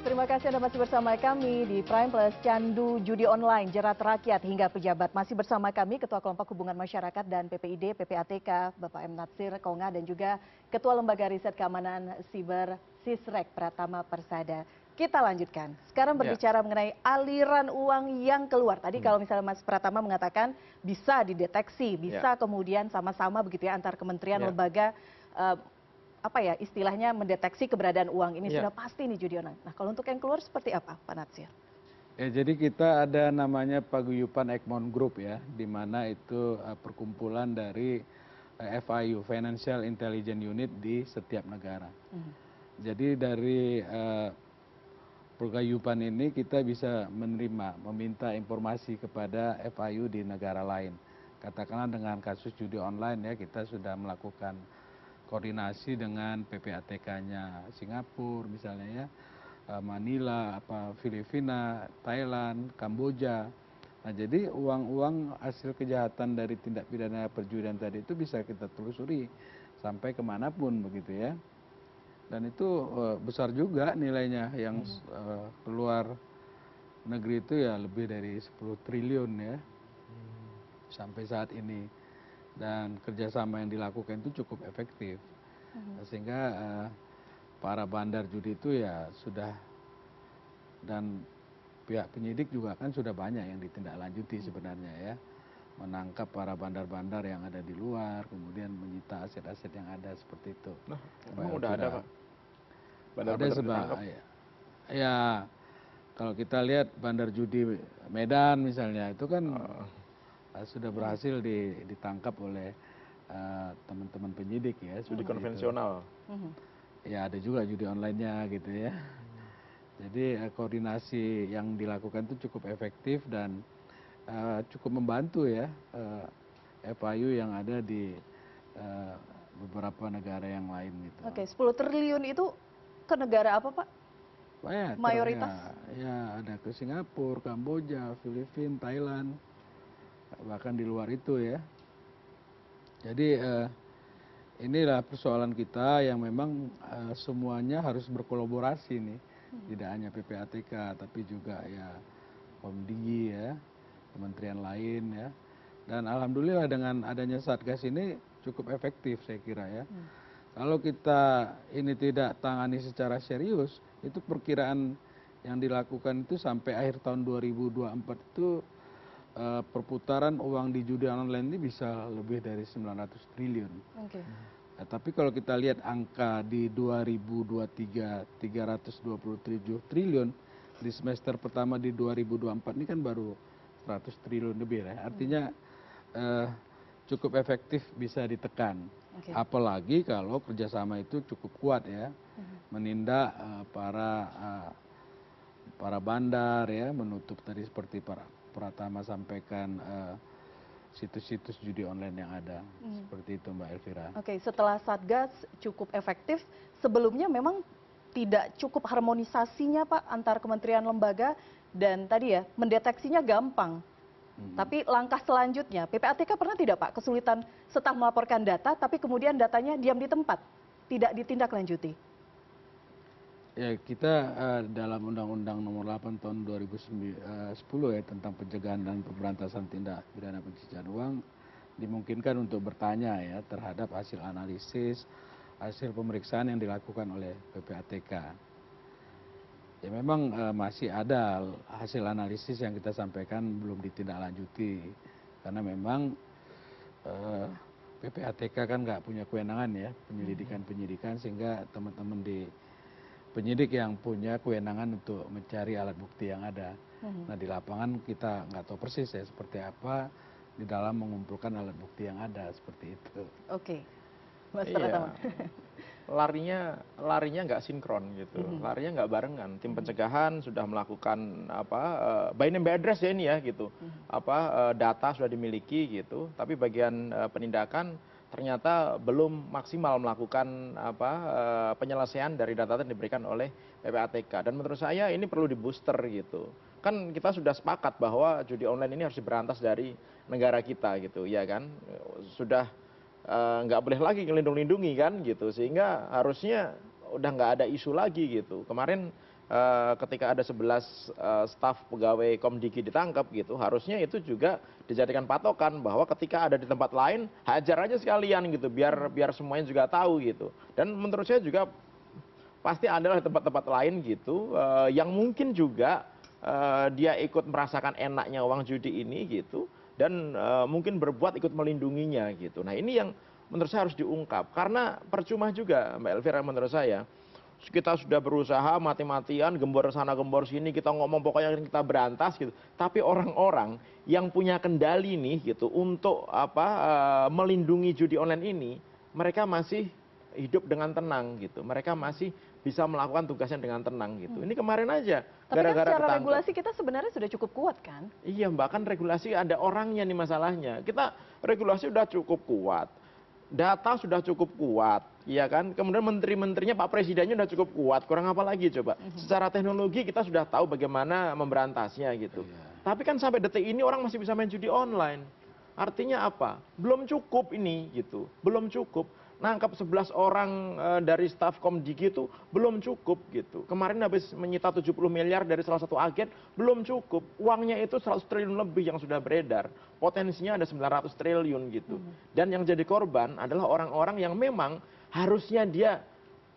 Terima kasih Anda masih bersama kami di Prime Plus. Candu judi online, jerat rakyat hingga pejabat. Masih bersama kami Ketua Kelompok Hubungan Masyarakat dan PPID, PPATK, Bapak M. Natsir Konga, dan juga Ketua Lembaga Riset Keamanan Siber Sisrek Pratama Persada. Kita lanjutkan. Sekarang berbicara mengenai aliran uang yang keluar. Tadi kalau misalnya Mas Pratama mengatakan bisa dideteksi, bisa kemudian sama-sama begitu ya antar kementerian, lembaga, istilahnya mendeteksi keberadaan uang ini sudah pasti nih judi online. Nah kalau untuk yang keluar seperti apa Pak Natsir? Ya jadi kita ada namanya Paguyuban Egmont Group ya, di mana itu perkumpulan dari FIU, Financial Intelligence Unit di setiap negara. Jadi dari paguyuban ini kita bisa meminta informasi kepada FIU di negara lain. Katakanlah dengan kasus judi online ya, kita sudah melakukan koordinasi dengan PPATK-nya Singapura misalnya ya, Manila, Filipina, Thailand, Kamboja. Nah jadi uang-uang hasil kejahatan dari tindak pidana perjudian tadi itu bisa kita telusuri sampai kemanapun begitu ya. Dan itu besar juga nilainya, yang keluar negeri itu ya lebih dari 10 triliun ya sampai saat ini. Dan kerjasama yang dilakukan itu cukup efektif, sehingga para bandar judi itu ya sudah, dan pihak penyidik juga kan sudah banyak yang ditindaklanjuti sebenarnya ya, menangkap para bandar-bandar yang ada di luar, kemudian menyita aset-aset yang ada seperti itu. Nah, emang udah ada Pak? Ada sebab ya, kalau kita lihat bandar judi Medan misalnya itu kan sudah berhasil ditangkap oleh teman-teman penyidik ya. Judi konvensional. Ya ada juga judi online-nya gitu ya. Jadi koordinasi yang dilakukan itu cukup efektif dan cukup membantu ya FIU yang ada di beberapa negara yang lain gitu. Oke, 10 triliun itu ke negara apa Pak? Mayoritas? Ya ada ke Singapura, Kamboja, Filipina, Thailand, bahkan di luar itu ya. Jadi inilah persoalan kita yang memang semuanya harus berkolaborasi nih. Tidak hanya PPATK tapi juga ya Komdigi ya, kementerian lain ya. Dan alhamdulillah dengan adanya Satgas ini cukup efektif saya kira ya. Kalau kita ini tidak tangani secara serius, itu perkiraan yang dilakukan itu sampai akhir tahun 2024 itu perputaran uang di judi online ini bisa lebih dari 900 triliun. Oke. Nah, tapi kalau kita lihat angka di 2023 327 triliun, di semester pertama di 2024 ini kan baru 100 triliun lebih ya. Artinya cukup efektif bisa ditekan. Oke. Apalagi kalau kerjasama itu cukup kuat ya, menindak para bandar ya, menutup tadi seperti Pratama sampaikan situs-situs judi online yang ada. Seperti itu Mbak Elvira. Oke, setelah Satgas cukup efektif, sebelumnya memang tidak cukup harmonisasinya Pak antar kementerian lembaga dan tadi ya mendeteksinya gampang. Tapi langkah selanjutnya, PPATK pernah tidak Pak kesulitan setelah melaporkan data tapi kemudian datanya diam di tempat, tidak ditindaklanjuti? Ya kita dalam Undang-Undang Nomor 8 Tahun 2010 ya tentang pencegahan dan pemberantasan tindak pidana pencucian uang dimungkinkan untuk bertanya ya terhadap hasil analisis, hasil pemeriksaan yang dilakukan oleh PPATK. Ya memang masih ada hasil analisis yang kita sampaikan belum ditindaklanjuti karena memang PPATK kan nggak punya kewenangan ya penyidikan sehingga teman-teman di penyidik yang punya kewenangan untuk mencari alat bukti yang ada. Nah di lapangan kita nggak tahu persis ya seperti apa di dalam mengumpulkan alat bukti yang ada seperti itu. Oke, Mas Pratama. Larinya nggak sinkron gitu, larinya nggak barengan. Tim pencegahan sudah melakukan by name by address ya ini ya gitu, data sudah dimiliki gitu, tapi bagian penindakan ternyata belum maksimal melakukan penyelesaian dari data yang diberikan oleh PPATK. Dan menurut saya ini perlu di booster gitu. Kan kita sudah sepakat bahwa judi online ini harus diberantas dari negara kita gitu, ya kan? Sudah nggak boleh lagi ngelindung-lindungi kan gitu, sehingga harusnya udah nggak ada isu lagi gitu. Kemarin ketika ada 11 staf pegawai Komdigi ditangkap gitu, harusnya itu juga dijadikan patokan bahwa ketika ada di tempat lain hajar aja sekalian gitu, biar semuanya juga tahu gitu. Dan menurut saya juga pasti ada tempat-tempat lain gitu yang mungkin juga dia ikut merasakan enaknya uang judi ini gitu, dan mungkin berbuat ikut melindunginya gitu. Nah ini yang menurut saya harus diungkap, karena percuma juga Mbak Elvira menurut saya. Kita sudah berusaha mati-matian, gembor sana gembor sini, kita ngomong pokoknya kita berantas gitu. Tapi orang-orang yang punya kendali nih gitu untuk melindungi judi online ini, mereka masih hidup dengan tenang gitu. Mereka masih bisa melakukan tugasnya dengan tenang gitu. Ini kemarin aja tapi gara-gara kan secara regulasi kita sebenarnya sudah cukup kuat kan? Iya Mbak, kan regulasi ada orangnya nih masalahnya. Kita regulasi sudah cukup kuat, data sudah cukup kuat, ya kan? Kemudian menteri-menterinya, Pak Presidennya sudah cukup kuat, kurang apa lagi coba? Secara teknologi kita sudah tahu bagaimana memberantasnya gitu. Tapi kan sampai detik ini orang masih bisa main judi online. Artinya apa? Belum cukup ini gitu, belum cukup. Nangkap 11 orang dari staf Komdigi itu belum cukup gitu. Kemarin habis menyita 70 miliar dari salah satu agen, belum cukup. Uangnya itu 100 triliun lebih yang sudah beredar. Potensinya ada 900 triliun gitu. Dan yang jadi korban adalah orang-orang yang memang harusnya dia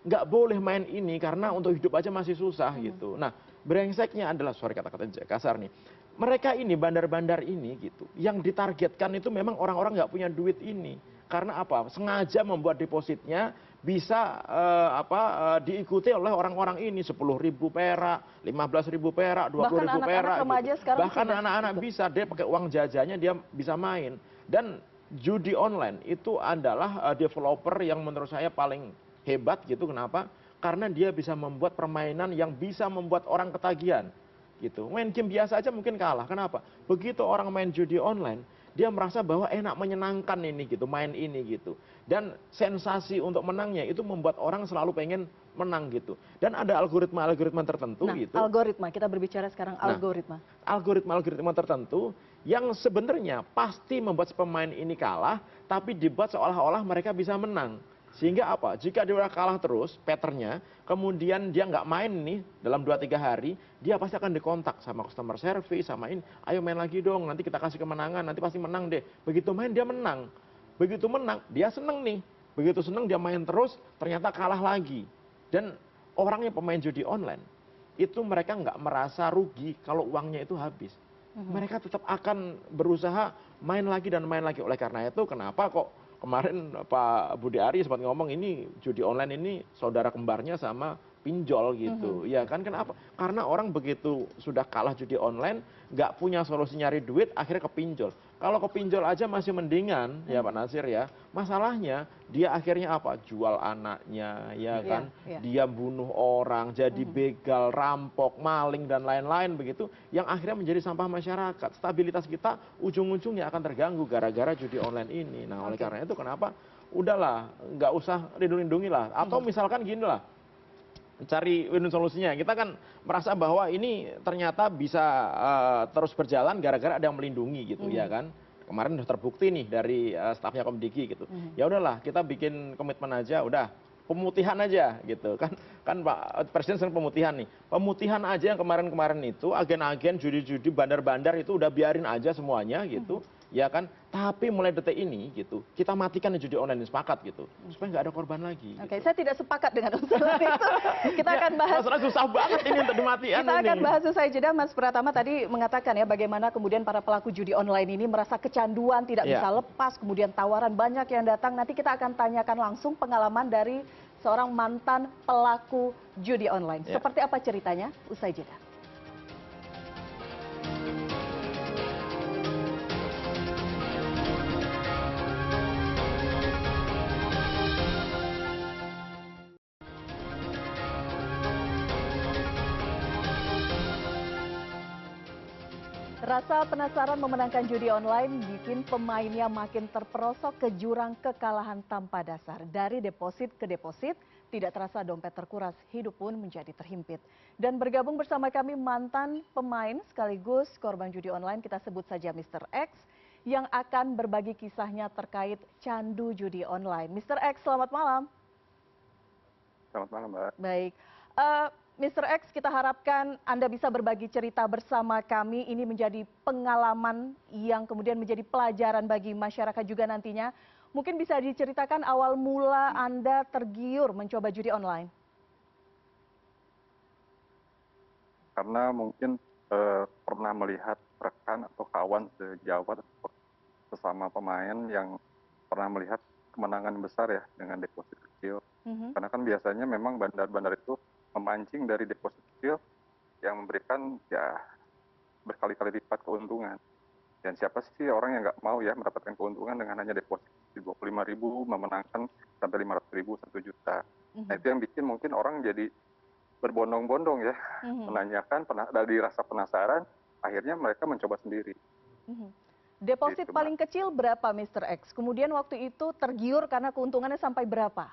nggak boleh main ini karena untuk hidup aja masih susah gitu. Nah, brengseknya adalah, sorry kata-kata kasar nih, mereka ini bandar-bandar ini gitu, yang ditargetkan itu memang orang-orang nggak punya duit ini. Karena apa? Sengaja membuat depositnya bisa diikuti oleh orang-orang ini, 10.000 perak, 15.000 perak, 20.000 perak. Bahkan anak-anak bisa, dia pakai uang jajannya dia bisa main. Dan judi online itu adalah developer yang menurut saya paling hebat gitu. Kenapa? Karena dia bisa membuat permainan yang bisa membuat orang ketagihan gitu. Main game biasa aja mungkin kalah. Kenapa? Begitu orang main judi online, dia merasa bahwa enak, menyenangkan ini gitu, main ini gitu. Dan sensasi untuk menangnya itu membuat orang selalu pengen menang gitu. Dan ada algoritma-algoritma tertentu gitu. Algoritma, kita berbicara sekarang algoritma. Algoritma tertentu yang sebenarnya pasti membuat pemain ini kalah, tapi dibuat seolah-olah mereka bisa menang. Sehingga apa? Jika dia udah kalah terus, patternnya, kemudian dia nggak main nih dalam 2-3 hari, dia pasti akan dikontak sama customer service, sama ini, ayo main lagi dong, nanti kita kasih kemenangan, nanti pasti menang deh. Begitu main, dia menang. Begitu menang, dia seneng nih. Begitu seneng, dia main terus, ternyata kalah lagi. Dan orangnya pemain judi online, itu mereka nggak merasa rugi kalau uangnya itu habis. Mereka tetap akan berusaha main lagi dan main lagi. Oleh karena itu, kenapa kok kemarin Pak Budi Ari sempat ngomong ini judi online ini saudara kembarnya sama pinjol gitu. Ya kan, kenapa? Karena orang begitu sudah kalah judi online, nggak punya solusi nyari duit, akhirnya ke pinjol. Kalau ke pinjol aja masih mendingan, ya Pak Nasir ya. Masalahnya dia akhirnya apa? Jual anaknya, ya kan? Dia bunuh orang, jadi begal, rampok, maling dan lain-lain begitu, yang akhirnya menjadi sampah masyarakat. Stabilitas kita ujung-ujungnya akan terganggu gara-gara judi online ini. Nah, oleh karena itu kenapa? Udahlah, nggak usah lindungi lah. Atau misalkan gini lah, cari win solusinya. Kita kan merasa bahwa ini ternyata bisa terus berjalan gara-gara ada yang melindungi gitu, ya kan. Kemarin sudah terbukti nih dari stafnya Komdiki gitu. Ya udahlah, kita bikin komitmen aja, udah pemutihan aja gitu kan. Kan Pak Presiden sering pemutihan nih. Pemutihan aja yang kemarin-kemarin itu agen-agen judi-judi bandar-bandar itu udah biarin aja semuanya gitu. Ya kan, tapi mulai detik ini gitu, kita matikan judi online, sepakat gitu, supaya nggak ada korban lagi. Oke, saya tidak sepakat dengan usulan itu. Kita akan bahas. Masalah susah banget ini untuk dimatikan. Kita akan bahas usai jeda. Mas Pratama tadi mengatakan ya bagaimana kemudian para pelaku judi online ini merasa kecanduan, tidak bisa lepas, kemudian tawaran banyak yang datang. Nanti kita akan tanyakan langsung pengalaman dari seorang mantan pelaku judi online. Seperti apa ceritanya? Usai jeda. Rasa penasaran memenangkan judi online bikin pemainnya makin terperosok ke jurang kekalahan tanpa dasar. Dari deposit ke deposit, tidak terasa dompet terkuras, hidup pun menjadi terhimpit. Dan bergabung bersama kami mantan pemain sekaligus korban judi online, kita sebut saja Mr. X, yang akan berbagi kisahnya terkait candu judi online. Mr. X, selamat malam. Selamat malam, Mbak. Baik. Mr. X, kita harapkan Anda bisa berbagi cerita bersama kami. Ini menjadi pengalaman yang kemudian menjadi pelajaran bagi masyarakat juga nantinya. Mungkin bisa diceritakan awal mula Anda tergiur mencoba judi online. Karena mungkin pernah melihat rekan atau kawan sejawat sesama pemain yang pernah melihat kemenangan besar ya dengan deposit kecil. Karena kan biasanya memang bandar-bandar itu memancing dari deposit kecil yang memberikan ya berkali-kali lipat keuntungan. Dan siapa sih orang yang nggak mau ya mendapatkan keuntungan dengan hanya deposit 25.000 memenangkan sampai 500.000, 1 juta. Nah itu yang bikin mungkin orang jadi berbondong-bondong ya, menanyakan, dari rasa penasaran, akhirnya mereka mencoba sendiri. Deposit Gitu, paling kecil berapa Mr. X? Kemudian waktu itu tergiur karena keuntungannya sampai berapa?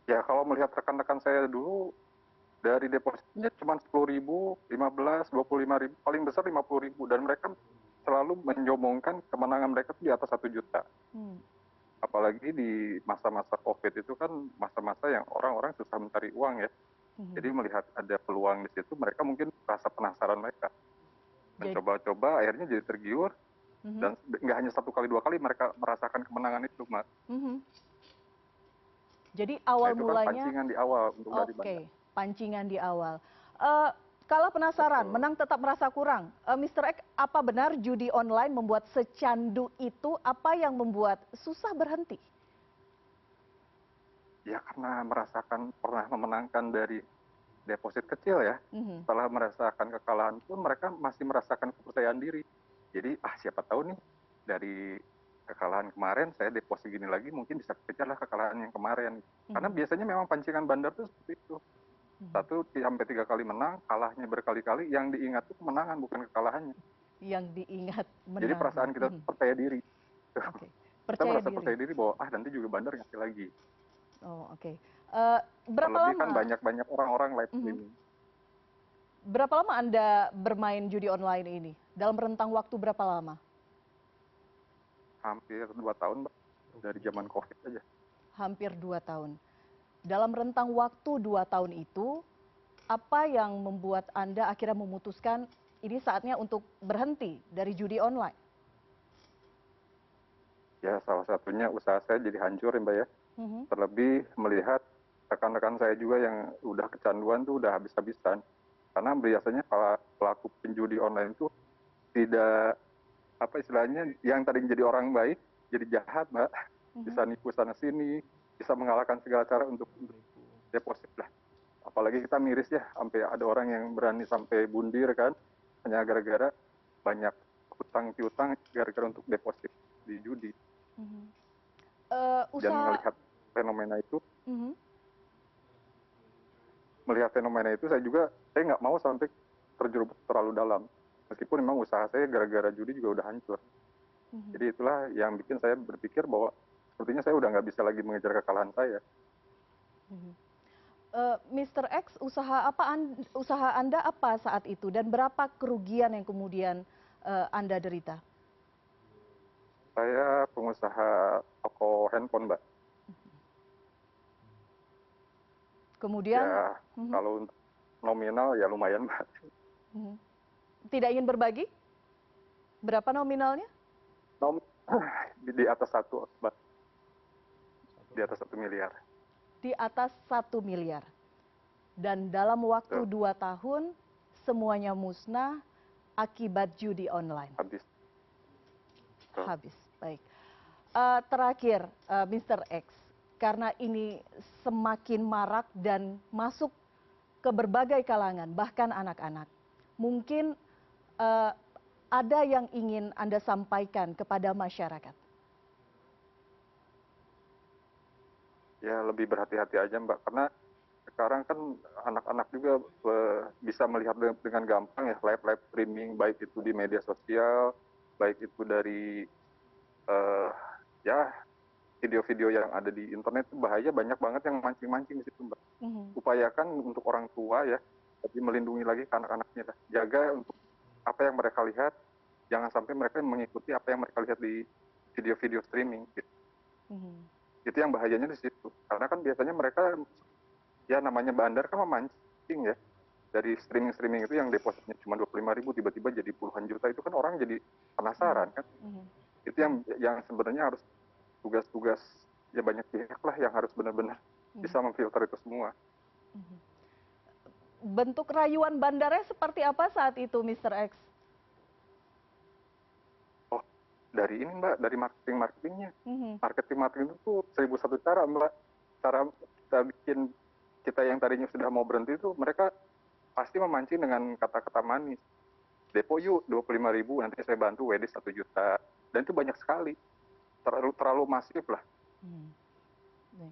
Ya kalau melihat rekan-rekan saya dulu, dari depositnya cuma 10.000, 15, 25.000, paling besar 50.000. Dan mereka selalu menyombongkan kemenangan mereka di atas 1 juta. Apalagi di masa-masa COVID itu kan masa-masa yang orang-orang susah mencari uang ya. Jadi melihat ada peluang di situ, mereka mungkin rasa penasaran mereka. Mencoba-coba, akhirnya jadi tergiur. Dan nggak hanya 1 kali, 2 kali mereka merasakan kemenangan itu, Mas. Jadi awal mulanya pancingan di awal untuk pancingan di awal. Kalau penasaran, menang tetap merasa kurang. Mr. X, apa benar judi online membuat secandu itu? Apa yang membuat susah berhenti? Ya karena merasakan pernah memenangkan dari deposit kecil ya. Setelah merasakan kekalahan pun mereka masih merasakan kepercayaan diri. Jadi siapa tahu nih dari kekalahan kemarin saya deposit gini lagi mungkin bisa kejarlah kekalahan yang kemarin. Karena biasanya memang pancingan bandar tuh seperti itu. 1 sampai 3 kali menang, kalahnya berkali-kali, yang diingat itu kemenangan bukan kekalahannya. Yang diingat menang. Jadi perasaan kita percaya diri. Kita merasa diri. percaya diri bahwa nanti juga bandar ngasih lagi. Berapa Terlebih lama? kan banyak orang-orang live streaming. Berapa lama Anda bermain judi online ini? Dalam rentang waktu berapa lama? Hampir 2 tahun, Mbak. dari zaman COVID aja. Hampir 2 tahun. Dalam rentang waktu 2 tahun itu, apa yang membuat Anda akhirnya memutuskan ini saatnya untuk berhenti dari judi online? Ya salah satunya usaha saya jadi hancur ya Mbak ya. Terlebih melihat rekan-rekan saya juga yang udah kecanduan tuh udah habis-habisan. Karena biasanya para pelaku penjudi online itu tidak, apa istilahnya, yang tadi jadi orang baik jadi jahat Mbak. Bisa nipu sana sini, bisa mengalahkan segala cara untuk deposit lah. Apalagi kita miris ya, sampai ada orang yang berani sampai bundir kan, hanya gara-gara banyak hutang piutang gara-gara untuk deposit di judi. Dan melihat fenomena itu, saya nggak mau sampai terjerumus terlalu dalam. Meskipun memang usaha saya gara-gara judi juga udah hancur. Jadi itulah yang bikin saya berpikir bahwa sepertinya saya udah nggak bisa lagi mengejar kekalahan saya. Mr. X, usaha Anda apa saat itu dan berapa kerugian yang kemudian Anda derita? Saya pengusaha toko handphone, Mbak. Kemudian? Ya, kalau untuk nominal ya lumayan, Mbak. Tidak ingin berbagi? Berapa nominalnya? Di atas 1, Mbak. Di atas 1 miliar. Di atas 1 miliar. Dan dalam waktu 2 tahun, semuanya musnah akibat judi online. Habis. Baik. Terakhir, Mr. X, karena ini semakin marak dan masuk ke berbagai kalangan, bahkan anak-anak. Mungkin ada yang ingin Anda sampaikan kepada masyarakat? Ya, lebih berhati-hati aja, Mbak. Karena sekarang kan anak-anak juga bisa melihat dengan gampang ya, live streaming, baik itu di media sosial, baik itu dari ya video-video yang ada di internet. Bahaya banyak banget yang mancing-mancing di situ, Mbak. Upayakan untuk orang tua ya, tapi melindungi lagi ke anak-anaknya. Jaga untuk apa yang mereka lihat, jangan sampai mereka mengikuti apa yang mereka lihat di video-video streaming. Gitu. Itu yang bahayanya di situ. Karena kan biasanya mereka, ya namanya bandar kan memancing ya. Dari streaming-streaming itu yang depositnya cuma 25.000 tiba-tiba jadi puluhan juta, itu kan orang jadi penasaran kan. Itu yang sebenarnya harus tugas-tugas ya banyak pihak lah yang harus benar-benar bisa memfilter itu semua. Bentuk rayuan bandarnya seperti apa saat itu, Mr. X? Oh, dari ini Mbak, dari marketingnya. Marketing itu 1001 cara Mbak. Cara kita bikin, kita yang tadinya sudah mau berhenti itu, mereka pasti memancing dengan kata-kata manis. Depo yuk 25.000, nanti saya bantu WD 1 juta. Dan itu banyak sekali. Terlalu masif lah.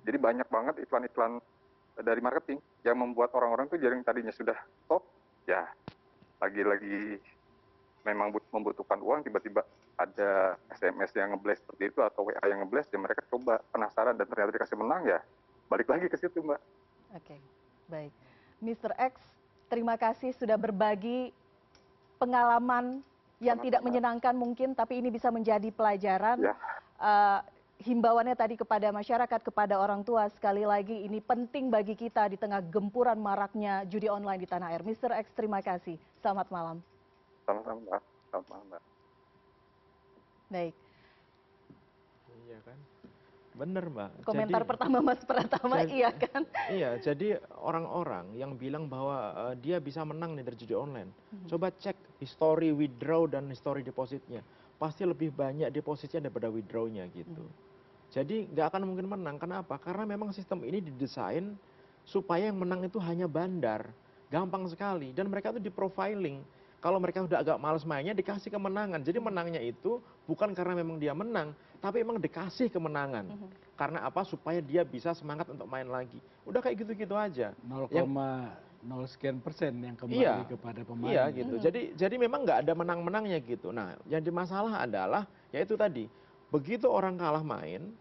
Jadi banyak banget iklan-iklan dari marketing yang membuat orang-orang tuh yang tadinya sudah stop, ya lagi-lagi memang membutuhkan uang, tiba-tiba ada SMS yang ngeblast seperti itu atau WA yang ngeblast, ya mereka coba penasaran dan ternyata dikasih menang, ya balik lagi ke situ, Mbak. Oke, baik. Mr. X, terima kasih sudah berbagi pengalaman yang tidak menyenangkan mungkin, tapi ini bisa menjadi pelajaran. Ya. Himbauannya tadi kepada masyarakat, kepada orang tua, sekali lagi ini penting bagi kita di tengah gempuran maraknya judi online di tanah air. Mr. X, terima kasih. Selamat malam. Sama-sama, Mbak. Selamat malam, Mbak. Baik. Iya kan? Bener, Mbak. Komentar pertama Mas Pratama, iya kan? Iya, jadi orang-orang yang bilang bahwa dia bisa menang nih dari judi online. Coba cek history withdraw dan history depositnya. Pasti lebih banyak depositnya daripada withdrawnya gitu. Jadi nggak akan mungkin menang. Kenapa? Karena memang sistem ini didesain supaya yang menang itu hanya bandar. Gampang sekali. Dan mereka itu di-profiling. Kalau mereka udah agak males mainnya, dikasih kemenangan. Jadi menangnya itu bukan karena memang dia menang, tapi memang dikasih kemenangan. Karena apa? Supaya dia bisa semangat untuk main lagi. Udah kayak gitu-gitu aja. 0,0 sekian persen yang kembali kepada pemain. Iya gitu. Jadi memang nggak ada menang-menangnya gitu. Nah, yang masalah adalah yaitu tadi, begitu orang kalah main,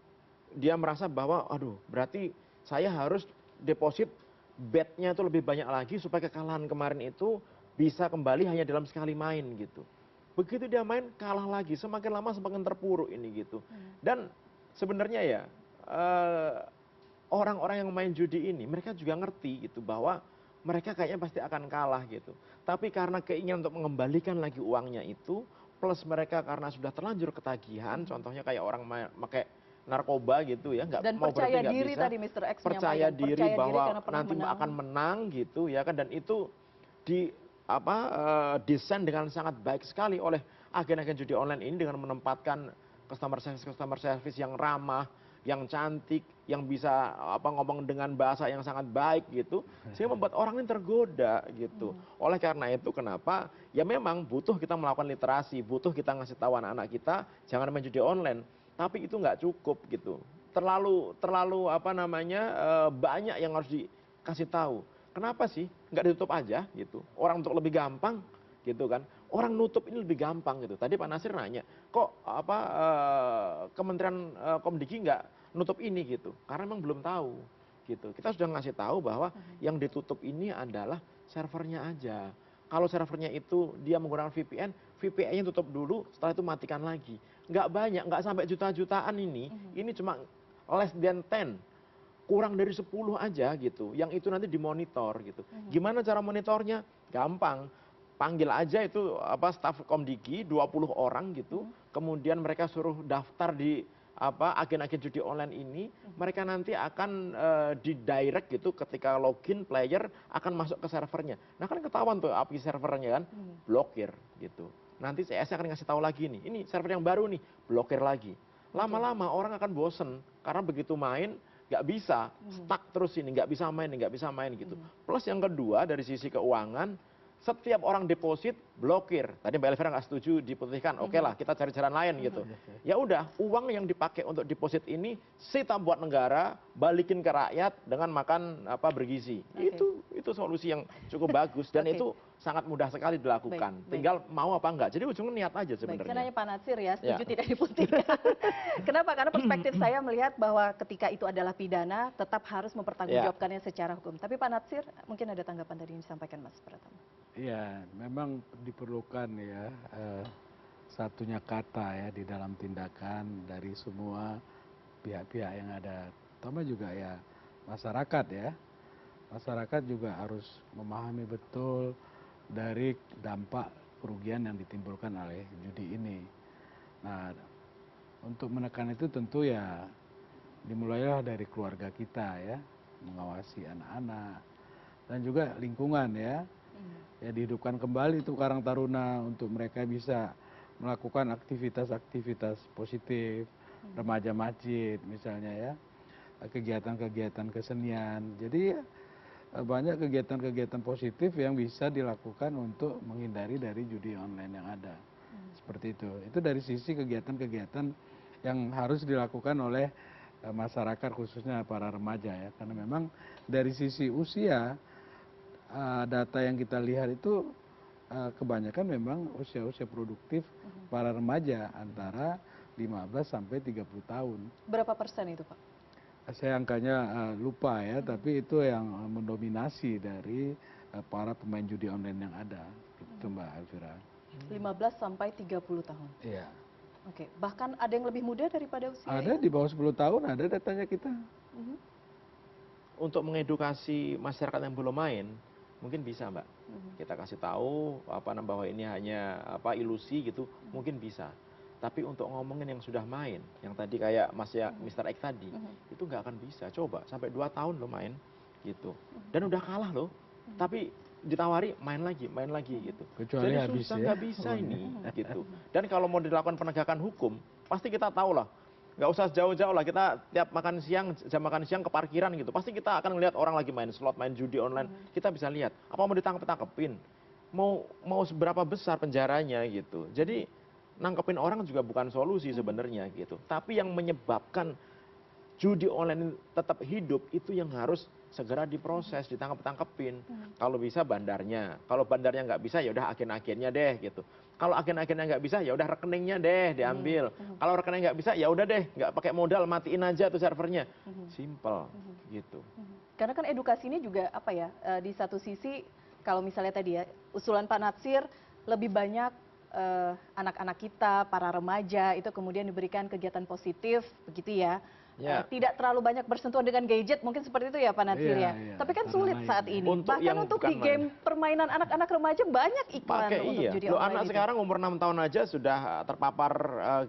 dia merasa bahwa aduh, berarti saya harus deposit bet-nya itu lebih banyak lagi supaya kekalahan kemarin itu bisa kembali hanya dalam sekali main gitu. Begitu dia main, kalah lagi, semakin lama semakin terpuruk ini gitu. Dan sebenarnya ya orang-orang yang main judi ini mereka juga ngerti gitu bahwa mereka kayaknya pasti akan kalah gitu. Tapi karena keinginan untuk mengembalikan lagi uangnya itu, plus mereka karena sudah terlanjur ketagihan, contohnya kayak orang pakai narkoba gitu ya, nggak Dan mau berhenti percaya nggak diri bisa, tadi Mr. X percaya menyampaikan, diri percaya bahwa karena pernah nanti menang. akan menang gitu ya kan, dan itu di desain dengan sangat baik sekali oleh agen-agen judi online ini dengan menempatkan customer service yang ramah, yang cantik, yang bisa ngomong dengan bahasa yang sangat baik gitu, sehingga membuat orang ini tergoda gitu. Oleh karena itu kenapa ya memang butuh kita melakukan literasi, butuh kita ngasih tahu anak-anak kita jangan main judi online, tapi itu nggak cukup gitu. Terlalu banyak yang harus dikasih tahu. Kenapa sih nggak ditutup aja gitu? Orang untuk lebih gampang gitu kan? Orang nutup ini lebih gampang gitu. Tadi Pak Nasir nanya, kok Kementerian Komdiki nggak nutup ini gitu? Karena memang belum tahu gitu. Kita sudah ngasih tahu bahwa yang ditutup ini adalah servernya aja. Kalau servernya itu dia menggunakan VPN, VPN-nya tutup dulu, setelah itu matikan lagi. Nggak banyak, nggak sampai juta-jutaan ini. Ini cuma less than 10. Kurang dari 10 aja gitu, yang itu nanti dimonitor gitu. Gimana cara monitornya? Gampang, panggil aja itu staf Komdiki 20 orang gitu, kemudian mereka suruh daftar di agen-agen judi online ini, mereka nanti akan di-direct gitu, ketika login player akan masuk ke servernya. Nah kan ketahuan tuh API servernya kan, blokir gitu. Nanti CS akan ngasih tahu lagi nih, ini server yang baru nih, blokir lagi. Lama-lama orang akan bosen, karena begitu main nggak bisa, stuck terus ini, nggak bisa main gitu. Plus yang kedua dari sisi keuangan, setiap orang deposit blokir. Tadi Mbak Elvira nggak setuju diputihkan, oke lah kita cari jalan lain gitu. Ya udah, uang yang dipakai untuk deposit ini sita buat negara, balikin ke rakyat dengan makan bergizi. Itu solusi yang cukup bagus dan itu sangat mudah sekali dilakukan. Tinggal mau apa enggak. Jadi ujungnya niat aja sebenarnya. Saya nanya Pak Natsir ya, setuju tidak diputihkan. Kenapa? Karena perspektif saya melihat bahwa ketika itu adalah pidana, tetap harus mempertanggungjawabkannya secara hukum. Tapi Pak Natsir, mungkin ada tanggapan tadi yang disampaikan Mas Pratama. Iya, memang diperlukan ya satunya kata ya di dalam tindakan dari semua pihak-pihak yang ada. Terutama juga ya masyarakat ya. Masyarakat juga harus memahami betul dari dampak kerugian yang ditimbulkan oleh judi ini. Nah, untuk menekan itu tentu ya dimulailah dari keluarga kita ya, mengawasi anak-anak dan juga lingkungan ya. Ya dihidupkan kembali itu Karang Taruna untuk mereka bisa melakukan aktivitas-aktivitas positif, remaja masjid misalnya ya, kegiatan-kegiatan kesenian. Jadi banyak kegiatan-kegiatan positif yang bisa dilakukan untuk menghindari dari judi online yang ada. Seperti itu. Itu dari sisi kegiatan-kegiatan yang harus dilakukan oleh masyarakat khususnya para remaja ya. Karena memang dari sisi usia data yang kita lihat itu kebanyakan memang usia-usia produktif para remaja antara 15 sampai 30 tahun. Berapa persen itu Pak? Saya angkanya lupa ya, tapi itu yang mendominasi dari para pemain judi online yang ada. Itu Mbak Elvira. 15 sampai 30 tahun? Iya. Oke, bahkan ada yang lebih muda daripada usia ada itu? Di bawah 10 tahun ada datanya kita. Untuk mengedukasi masyarakat yang belum main, mungkin bisa Mbak. Kita kasih tahu bahwa ini hanya ilusi gitu, mungkin bisa. Tapi untuk ngomongin yang sudah main, yang tadi kayak Mr. X tadi, itu nggak akan bisa. Coba sampai 2 tahun lo main gitu. Dan udah kalah loh. Tapi ditawari main lagi gitu. Kecuali jadi habis susah ya. nggak bisa ini gitu. Dan kalau mau dilakukan penegakan hukum, pasti kita tahu lah. Nggak usah jauh-jauh lah, kita tiap makan siang, jam makan siang ke parkiran gitu. Pasti kita akan ngelihat orang lagi main slot, main judi online. Kita bisa lihat, apa mau ditangkep-tangkepin? Mau seberapa besar penjaranya gitu. Jadi nangkepin orang juga bukan solusi sebenarnya gitu. Tapi yang menyebabkan judi online tetap hidup itu yang harus segera diproses, ditangkep-tangkepin. Kalau bisa bandarnya, kalau bandarnya nggak bisa ya udah agen-agennya deh gitu. Kalau agen-agennya nggak bisa ya udah rekeningnya deh diambil. Kalau rekening nggak bisa ya udah deh nggak pakai modal, matiin aja tuh servernya. Simple gitu. Karena kan edukasi ini juga apa ya, di satu sisi kalau misalnya tadi ya usulan Pak Natsir lebih banyak anak-anak kita, para remaja itu kemudian diberikan kegiatan positif, begitu ya. Ya. Tidak terlalu banyak bersentuhan dengan gadget, mungkin seperti itu ya Pak Natsir ya. Iya, Tapi kan antara sulit lain saat ya. ini. Untuk Bahkan yang untuk bukan di game permainan anak-anak remaja banyak iklan Pakai untuk iya. judi Loh, online anak itu. sekarang umur 6 tahun aja sudah terpapar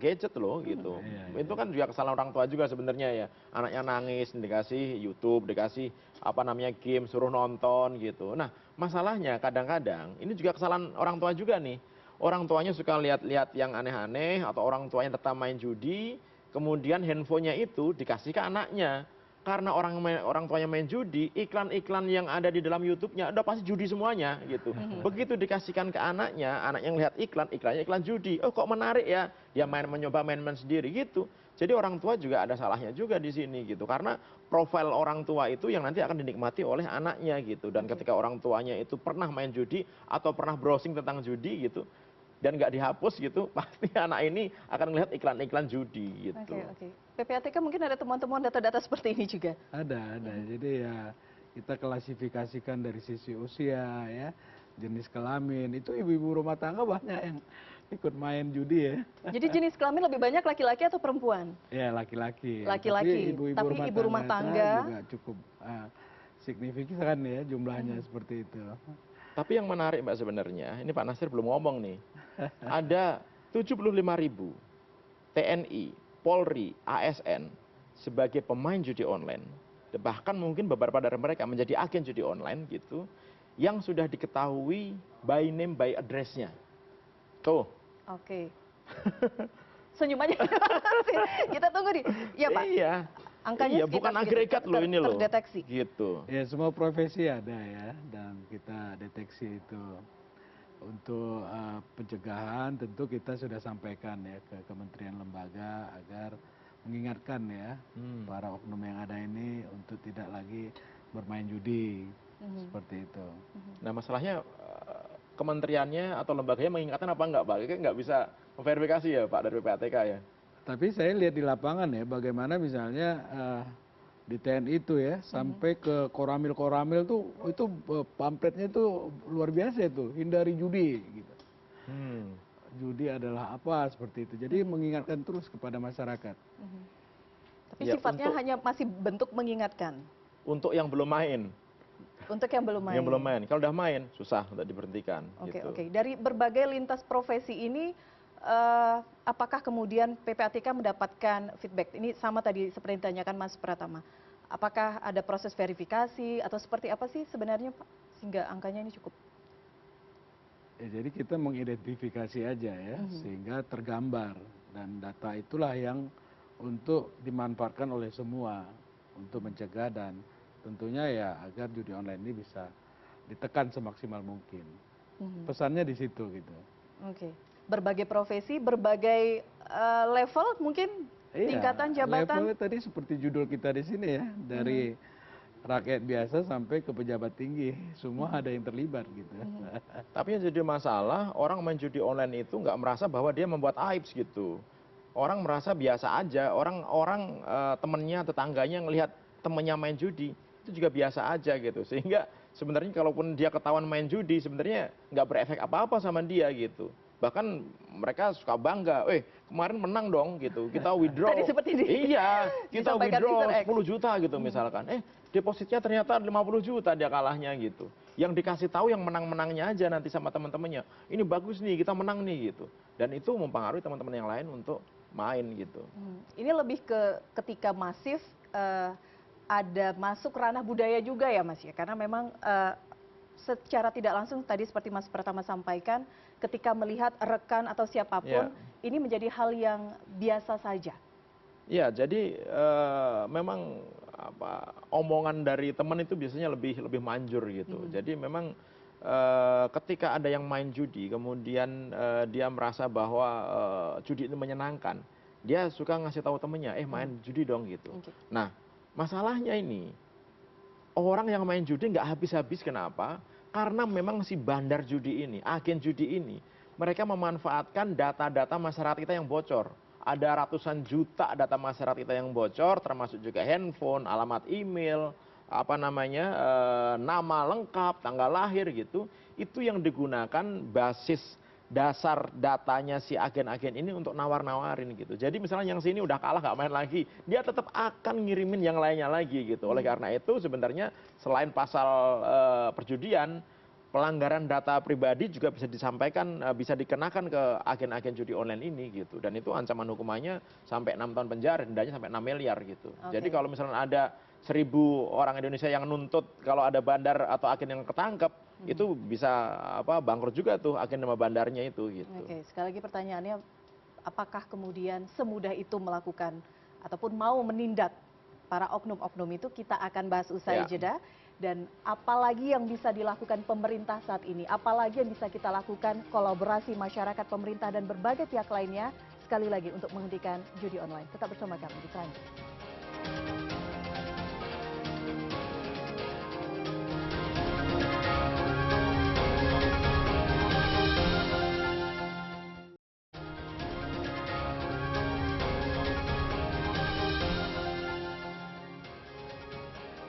gadget loh gitu. Iya. Itu kan juga kesalahan orang tua juga sebenarnya ya. Anaknya nangis dikasih YouTube, dikasih apa namanya game, suruh nonton gitu. Nah, masalahnya kadang-kadang ini juga kesalahan orang tua juga nih. Orang tuanya suka lihat-lihat yang aneh-aneh atau orang tuanya tetap main judi, kemudian handphonenya itu dikasih ke anaknya. Karena orang tuanya main judi, iklan-iklan yang ada di dalam YouTube-nya udah pasti judi semuanya gitu. Begitu dikasihkan ke anaknya, anak yang lihat iklannya iklan judi. Oh kok menarik ya, dia mencoba main-main sendiri gitu. Jadi orang tua juga ada salahnya juga di sini gitu. Karena profil orang tua itu yang nanti akan dinikmati oleh anaknya gitu. Dan ketika orang tuanya itu pernah main judi atau pernah browsing tentang judi gitu, dan nggak dihapus gitu, pasti anak ini akan melihat iklan-iklan judi gitu. Oke. PPATK mungkin ada temuan-temuan data-data seperti ini juga. Ada. Jadi ya kita klasifikasikan dari sisi usia ya, jenis kelamin. Itu ibu-ibu rumah tangga banyak yang ikut main judi ya. Jadi jenis kelamin lebih banyak laki-laki atau perempuan? Ya laki-laki. Laki-laki. Tapi ibu rumah tangga juga cukup signifikan ya jumlahnya seperti itu. Tapi yang menarik Mbak sebenarnya, ini Pak Natsir belum ngomong nih. Ada 75.000 TNI, Polri, ASN sebagai pemain judi online. Bahkan mungkin beberapa dari mereka menjadi agen judi online gitu, yang sudah diketahui by name, by address-nya. Tuh. Oke. Senyumannya. Kita tunggu nih. Iya Pak. Iya. Angkanya iya, bukan agregat loh ini loh. Terdeteksi. Gitu. Ya semua profesi ada ya, dan kita deteksi itu. Untuk pencegahan tentu kita sudah sampaikan ya ke kementerian lembaga agar mengingatkan ya para oknum yang ada ini untuk tidak lagi bermain judi seperti itu. Nah masalahnya kementeriannya atau lembaganya mengingatkan apa enggak Pak? Kayaknya nggak bisa memverifikasi ya Pak dari PPATK ya. Tapi saya lihat di lapangan ya bagaimana misalnya di TNI itu ya sampai ke koramil-koramil tuh itu pamfletnya itu luar biasa itu, hindari judi gitu. Judi adalah apa seperti itu. Jadi mengingatkan terus kepada masyarakat. Tapi ya, sifatnya hanya masih bentuk mengingatkan. Untuk yang belum main. Untuk yang belum main. Yang belum main. Kalau udah main susah untuk diberhentikan. Oke. Dari berbagai lintas profesi ini apakah kemudian PPATK mendapatkan feedback? Ini sama tadi seperti ditanyakan Mas Pratama. Apakah ada proses verifikasi atau seperti apa sih sebenarnya Pak? Sehingga angkanya ini cukup. Ya, jadi kita mengidentifikasi aja ya, sehingga tergambar. Dan data itulah yang untuk dimanfaatkan oleh semua untuk mencegah dan tentunya ya agar judi online ini bisa ditekan semaksimal mungkin. Pesannya di situ gitu. Oke. Berbagai profesi, berbagai level mungkin tingkatan jabatan. Levelnya tadi seperti judul kita di sini ya, dari rakyat biasa sampai ke pejabat tinggi, semua ada yang terlibat gitu. Tapi yang jadi masalah orang main judi online itu nggak merasa bahwa dia membuat aib gitu. Orang merasa biasa aja, orang temennya, tetangganya ngelihat temennya main judi itu juga biasa aja gitu. Sehingga sebenarnya kalaupun dia ketahuan main judi sebenarnya nggak berefek apa-apa sama dia gitu. Bahkan mereka suka bangga, kemarin menang dong gitu, kita withdraw. Tadi seperti ini. Iya, kita withdraw 10 juta gitu misalkan. Depositnya ternyata 50 juta dia kalahnya gitu. Yang dikasih tahu yang menang-menangnya aja nanti sama teman-temannya. Ini bagus nih, kita menang nih gitu. Dan itu mempengaruhi teman-teman yang lain untuk main gitu. Ini lebih ke ketika masif ada masuk ranah budaya juga ya Mas ya. Karena memang secara tidak langsung tadi seperti Mas Pratama sampaikan, ketika melihat rekan atau siapapun, ini menjadi hal yang biasa saja. Ya, jadi memang omongan dari teman itu biasanya lebih manjur gitu. Jadi memang ketika ada yang main judi, kemudian dia merasa bahwa judi itu menyenangkan, dia suka ngasih tahu temennya, main judi dong gitu. Nah, masalahnya ini orang yang main judi nggak habis-habis, kenapa? Karena memang si bandar judi ini, agen judi ini, mereka memanfaatkan data-data masyarakat kita yang bocor. Ada ratusan juta data masyarakat kita yang bocor, termasuk juga handphone, alamat email, nama lengkap, tanggal lahir gitu. Itu yang digunakan basis dasar datanya si agen-agen ini untuk nawar-nawarin gitu. Jadi misalnya yang sini udah kalah nggak main lagi, dia tetap akan ngirimin yang lainnya lagi gitu. Oleh karena itu sebenarnya selain pasal perjudian, pelanggaran data pribadi juga bisa disampaikan, bisa dikenakan ke agen-agen judi online ini gitu. Dan itu ancaman hukumannya sampai 6 tahun penjara, dendanya sampai 6 miliar gitu. Jadi kalau misalnya ada 1.000 orang Indonesia yang nuntut kalau ada bandar atau agen yang ketangkep, itu bisa bangkrut juga tuh agen nama bandarnya itu gitu. Oke, sekali lagi pertanyaannya, apakah kemudian semudah itu melakukan ataupun mau menindak para oknum-oknum itu? Kita akan bahas usai jeda. Dan apalagi yang bisa dilakukan pemerintah saat ini, apalagi yang bisa kita lakukan kolaborasi masyarakat, pemerintah dan berbagai pihak lainnya sekali lagi untuk menghentikan judi online. Tetap bersama kami di Prime News.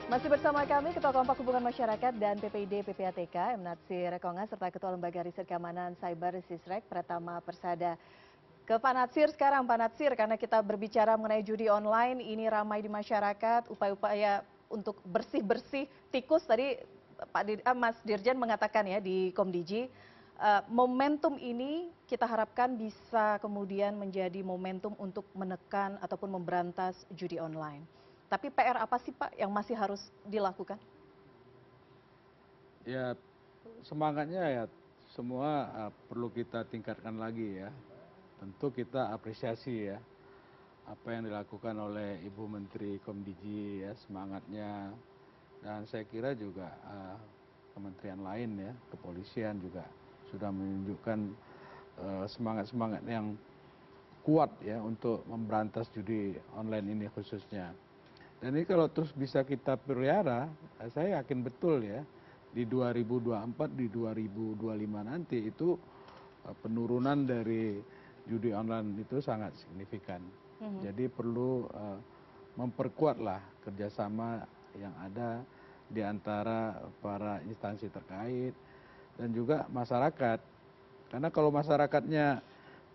Masih bersama kami Ketua Kompak Hubungan Masyarakat dan PPID PPATK, M. Natsir Rekonga, serta Ketua Lembaga Riset Keamanan Cyber Sisrek, Pratama Persada. Ke Pak Natsir sekarang, Pak Natsir, karena kita berbicara mengenai judi online, ini ramai di masyarakat, upaya-upaya untuk bersih-bersih tikus, tadi Mas Dirjen mengatakan ya di Komdiji, momentum ini kita harapkan bisa kemudian menjadi momentum untuk menekan ataupun memberantas judi online. Tapi PR apa sih Pak yang masih harus dilakukan? Ya semangatnya ya semua perlu kita tingkatkan lagi ya. Tentu kita apresiasi ya apa yang dilakukan oleh Ibu Menteri Komdiji ya, semangatnya. Dan saya kira juga kementerian lain ya, kepolisian juga sudah menunjukkan semangat-semangat yang kuat ya untuk memberantas judi online ini khususnya. Dan ini kalau terus bisa kita pelihara, saya yakin betul ya, di 2024, di 2025 nanti itu penurunan dari judi online itu sangat signifikan. Jadi perlu memperkuatlah kerjasama yang ada di antara para instansi terkait dan juga masyarakat. Karena kalau masyarakatnya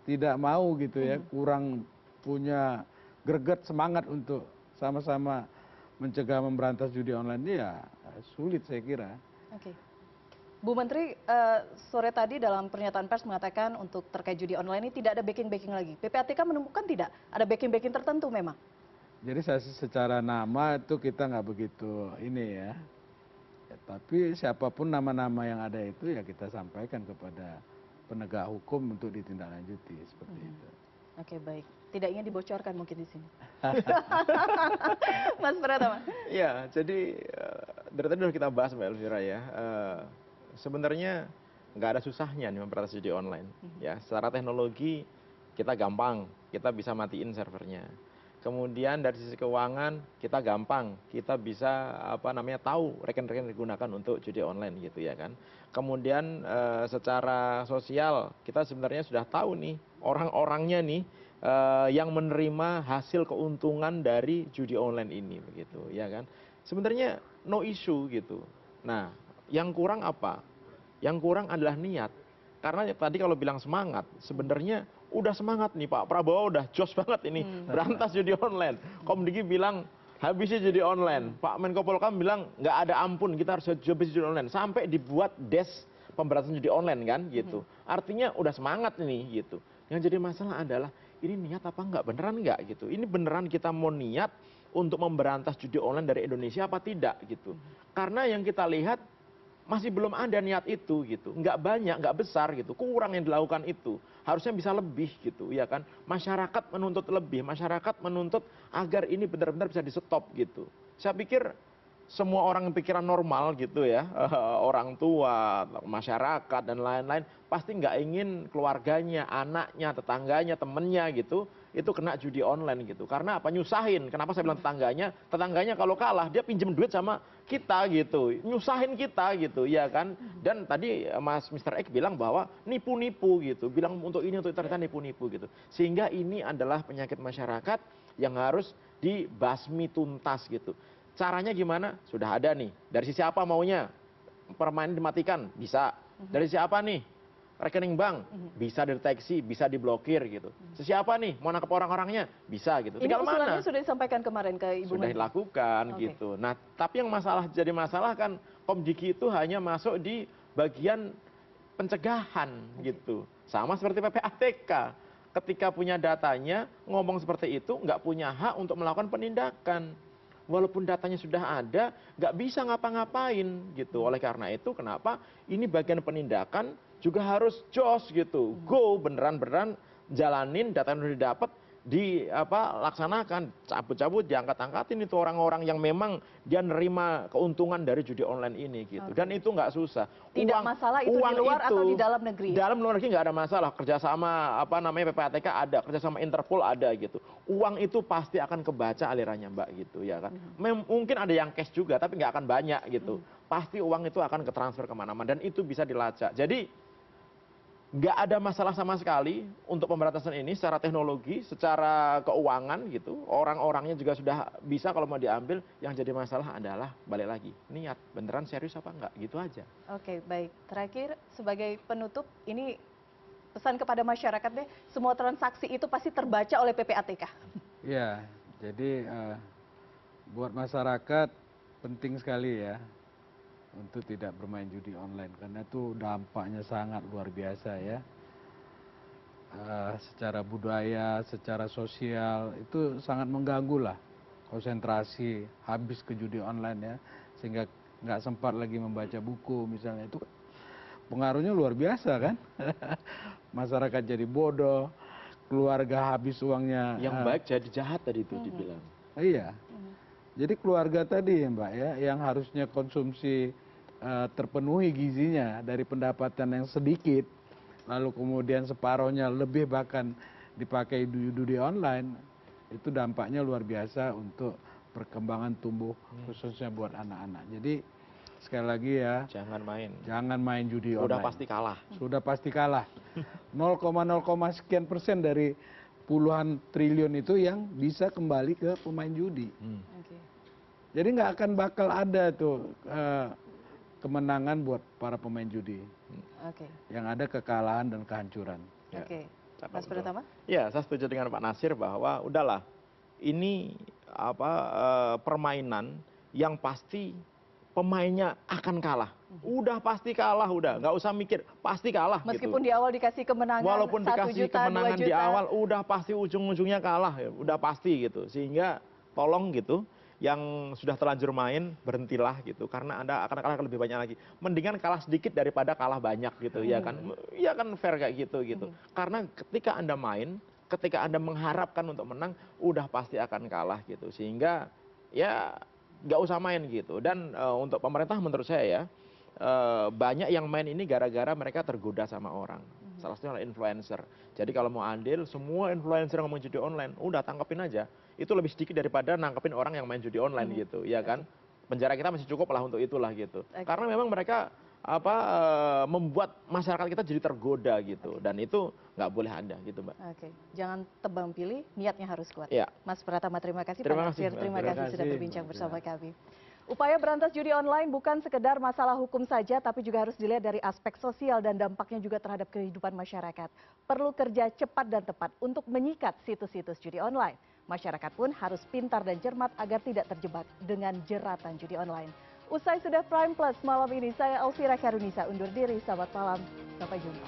tidak mau gitu ya, kurang punya greget semangat untuk sama-sama mencegah memberantas judi online ini ya sulit saya kira. Oke. Bu Menteri, sore tadi dalam pernyataan pers mengatakan untuk terkait judi online ini tidak ada backing-backing lagi. PPATK menemukan tidak ada backing-backing tertentu memang? Jadi saya secara nama itu kita nggak begitu ini ya. Tapi siapapun nama-nama yang ada itu ya kita sampaikan kepada penegak hukum untuk ditindaklanjuti seperti itu. Oke, baik. Tidak ingin dibocorkan mungkin di sini. Mas Pratama. Ya, jadi dari tadi sudah kita bahas Mbak Elvira ya. Sebenarnya nggak ada susahnya nih memberantas judi online. Ya, secara teknologi kita gampang, kita bisa matiin servernya. Kemudian dari sisi keuangan kita gampang, kita bisa tahu rekening-rekening digunakan untuk judi online gitu ya kan. Kemudian secara sosial kita sebenarnya sudah tahu nih orang-orangnya nih yang menerima hasil keuntungan dari judi online ini begitu ya kan. Sebenarnya no issue gitu. Nah, yang kurang apa? Yang kurang adalah niat. Karena tadi kalau bilang semangat, sebenarnya udah semangat nih Pak Prabowo udah jos banget ini berantas judi online. Komdigi bilang habisi judi online. Pak Menko Polhukam bilang nggak ada ampun, kita harus habisi judi online. Sampai dibuat des pemberantasan judi online kan gitu. Artinya udah semangat nih gitu. Yang jadi masalah adalah ini niat apa enggak, beneran enggak gitu. Ini beneran kita mau niat untuk memberantas judi online dari Indonesia apa tidak gitu. Karena yang kita lihat masih belum ada niat itu gitu. Enggak banyak, enggak besar gitu. Kurang yang dilakukan itu. Harusnya bisa lebih gitu ya kan. Masyarakat menuntut lebih, masyarakat menuntut agar ini benar-benar bisa di stop gitu. Saya pikir semua orang yang pikiran normal gitu ya, orang tua, masyarakat dan lain-lain pasti nggak ingin keluarganya, anaknya, tetangganya, temennya gitu, itu kena judi online gitu. Karena apa? Nyusahin. Kenapa saya bilang tetangganya? Tetangganya kalau kalah dia pinjem duit sama kita gitu, nyusahin kita gitu, ya kan? Dan tadi Mr. X bilang bahwa nipu-nipu gitu, bilang untuk ini untuk ternyata nipu-nipu gitu. Sehingga ini adalah penyakit masyarakat yang harus dibasmi tuntas gitu. Caranya gimana? Sudah ada nih. Dari sisi apa maunya? Permainan dimatikan? Bisa. Dari sisi apa nih? rekening bank, bisa dideteksi, bisa diblokir gitu. Siapa nih mau nangkep orang-orangnya? Bisa gitu. Ini Tinggal usulannya mana? sudah disampaikan kemarin ke Ibu Sudah Menteri. dilakukan Oke. gitu. Nah, tapi yang jadi masalah kan Komdiki itu hanya masuk di bagian pencegahan gitu. Sama seperti PPATK. Ketika punya datanya, ngomong seperti itu, nggak punya hak untuk melakukan penindakan. Walaupun datanya sudah ada, nggak bisa ngapa-ngapain gitu. Oleh karena itu, kenapa ini bagian penindakan juga harus jos gitu. Go beneran-beneran jalanin data yang sudah didapat, laksanakan, cabut-cabut, diangkat-angkatin itu orang-orang yang memang dia nerima keuntungan dari judi online ini gitu. Dan itu nggak susah. Tidak masalah itu di luar atau di dalam negeri? Dalam luar negeri nggak ada masalah. Kerjasama PPATK ada, kerjasama Interpol ada gitu. Uang itu pasti akan kebaca alirannya Mbak gitu ya kan. Mungkin ada yang cash juga tapi nggak akan banyak gitu. Pasti uang itu akan ketransfer kemana-mana dan itu bisa dilacak. Jadi nggak ada masalah sama sekali untuk pemberantasan ini secara teknologi, secara keuangan gitu. Orang-orangnya juga sudah bisa kalau mau diambil. Yang jadi masalah adalah balik lagi niat, beneran serius apa enggak gitu aja. Oke, baik. Terakhir sebagai penutup, ini pesan kepada masyarakat deh, semua transaksi itu pasti terbaca oleh PPATK. Ya, jadi buat masyarakat penting sekali ya untuk tidak bermain judi online karena itu dampaknya sangat luar biasa ya. Secara budaya, secara sosial itu sangat mengganggu lah konsentrasi habis ke judi online ya, sehingga nggak sempat lagi membaca buku misalnya, itu pengaruhnya luar biasa kan. Masyarakat jadi bodoh, keluarga habis uangnya. Yang baik jadi jahat tadi itu dibilang. Iya. Jadi keluarga tadi ya Mbak ya, yang harusnya konsumsi terpenuhi gizinya dari pendapatan yang sedikit, lalu kemudian separohnya lebih bahkan dipakai judi online, itu dampaknya luar biasa untuk perkembangan tumbuh khususnya buat anak-anak. Jadi sekali lagi ya, jangan main judi online. Sudah pasti kalah. Sudah pasti kalah. 0,0 sekian persen dari puluhan triliun itu yang bisa kembali ke pemain judi. Jadi nggak akan bakal ada tuh kemenangan buat para pemain judi. Yang ada kekalahan dan kehancuran. Mas Pratama? Ya, saya setuju dengan Pak Nasir bahwa udahlah, ini permainan yang pasti pemainnya akan kalah. Udah pasti kalah, udah nggak usah mikir, pasti kalah. Meskipun gitu. di awal dikasih kemenangan, walaupun 1 dikasih juta, kemenangan 2 juta. di awal, udah pasti ujung-ujungnya kalah, ya. Udah pasti gitu. Sehingga tolong gitu, yang sudah terlanjur main berhentilah gitu, karena Anda akan kalah lebih banyak lagi. Mendingan kalah sedikit daripada kalah banyak gitu, ya kan? Ya kan fair kayak gitu. Karena ketika Anda main, ketika Anda mengharapkan untuk menang, udah pasti akan kalah gitu. Sehingga ya nggak usah main gitu. Dan untuk pemerintah menurut saya ya, banyak yang main ini gara-gara mereka tergoda sama orang. Salah satunya adalah influencer. Jadi kalau mau adil, semua influencer yang ngomong judi online, udah tangkepin aja. Itu lebih sedikit daripada nangkepin orang yang main judi online gitu, ya kan? Penjara kita masih cukup lah untuk itulah gitu. Karena memang mereka membuat masyarakat kita jadi tergoda gitu. Dan itu nggak boleh ada gitu, Mbak. Jangan tebang pilih, niatnya harus kuat. Ya. Mas Pratama, terima kasih. Terima Pak Nasir, kasih, terima Mbak. kasih sudah berbincang bersama kami. Upaya berantas judi online bukan sekedar masalah hukum saja, tapi juga harus dilihat dari aspek sosial dan dampaknya juga terhadap kehidupan masyarakat. Perlu kerja cepat dan tepat untuk menyikat situs-situs judi online. Masyarakat pun harus pintar dan cermat agar tidak terjebak dengan jeratan judi online. Usai sudah Prime Plus malam ini, saya Elvira Karunisa undur diri. Selamat malam, sampai jumpa.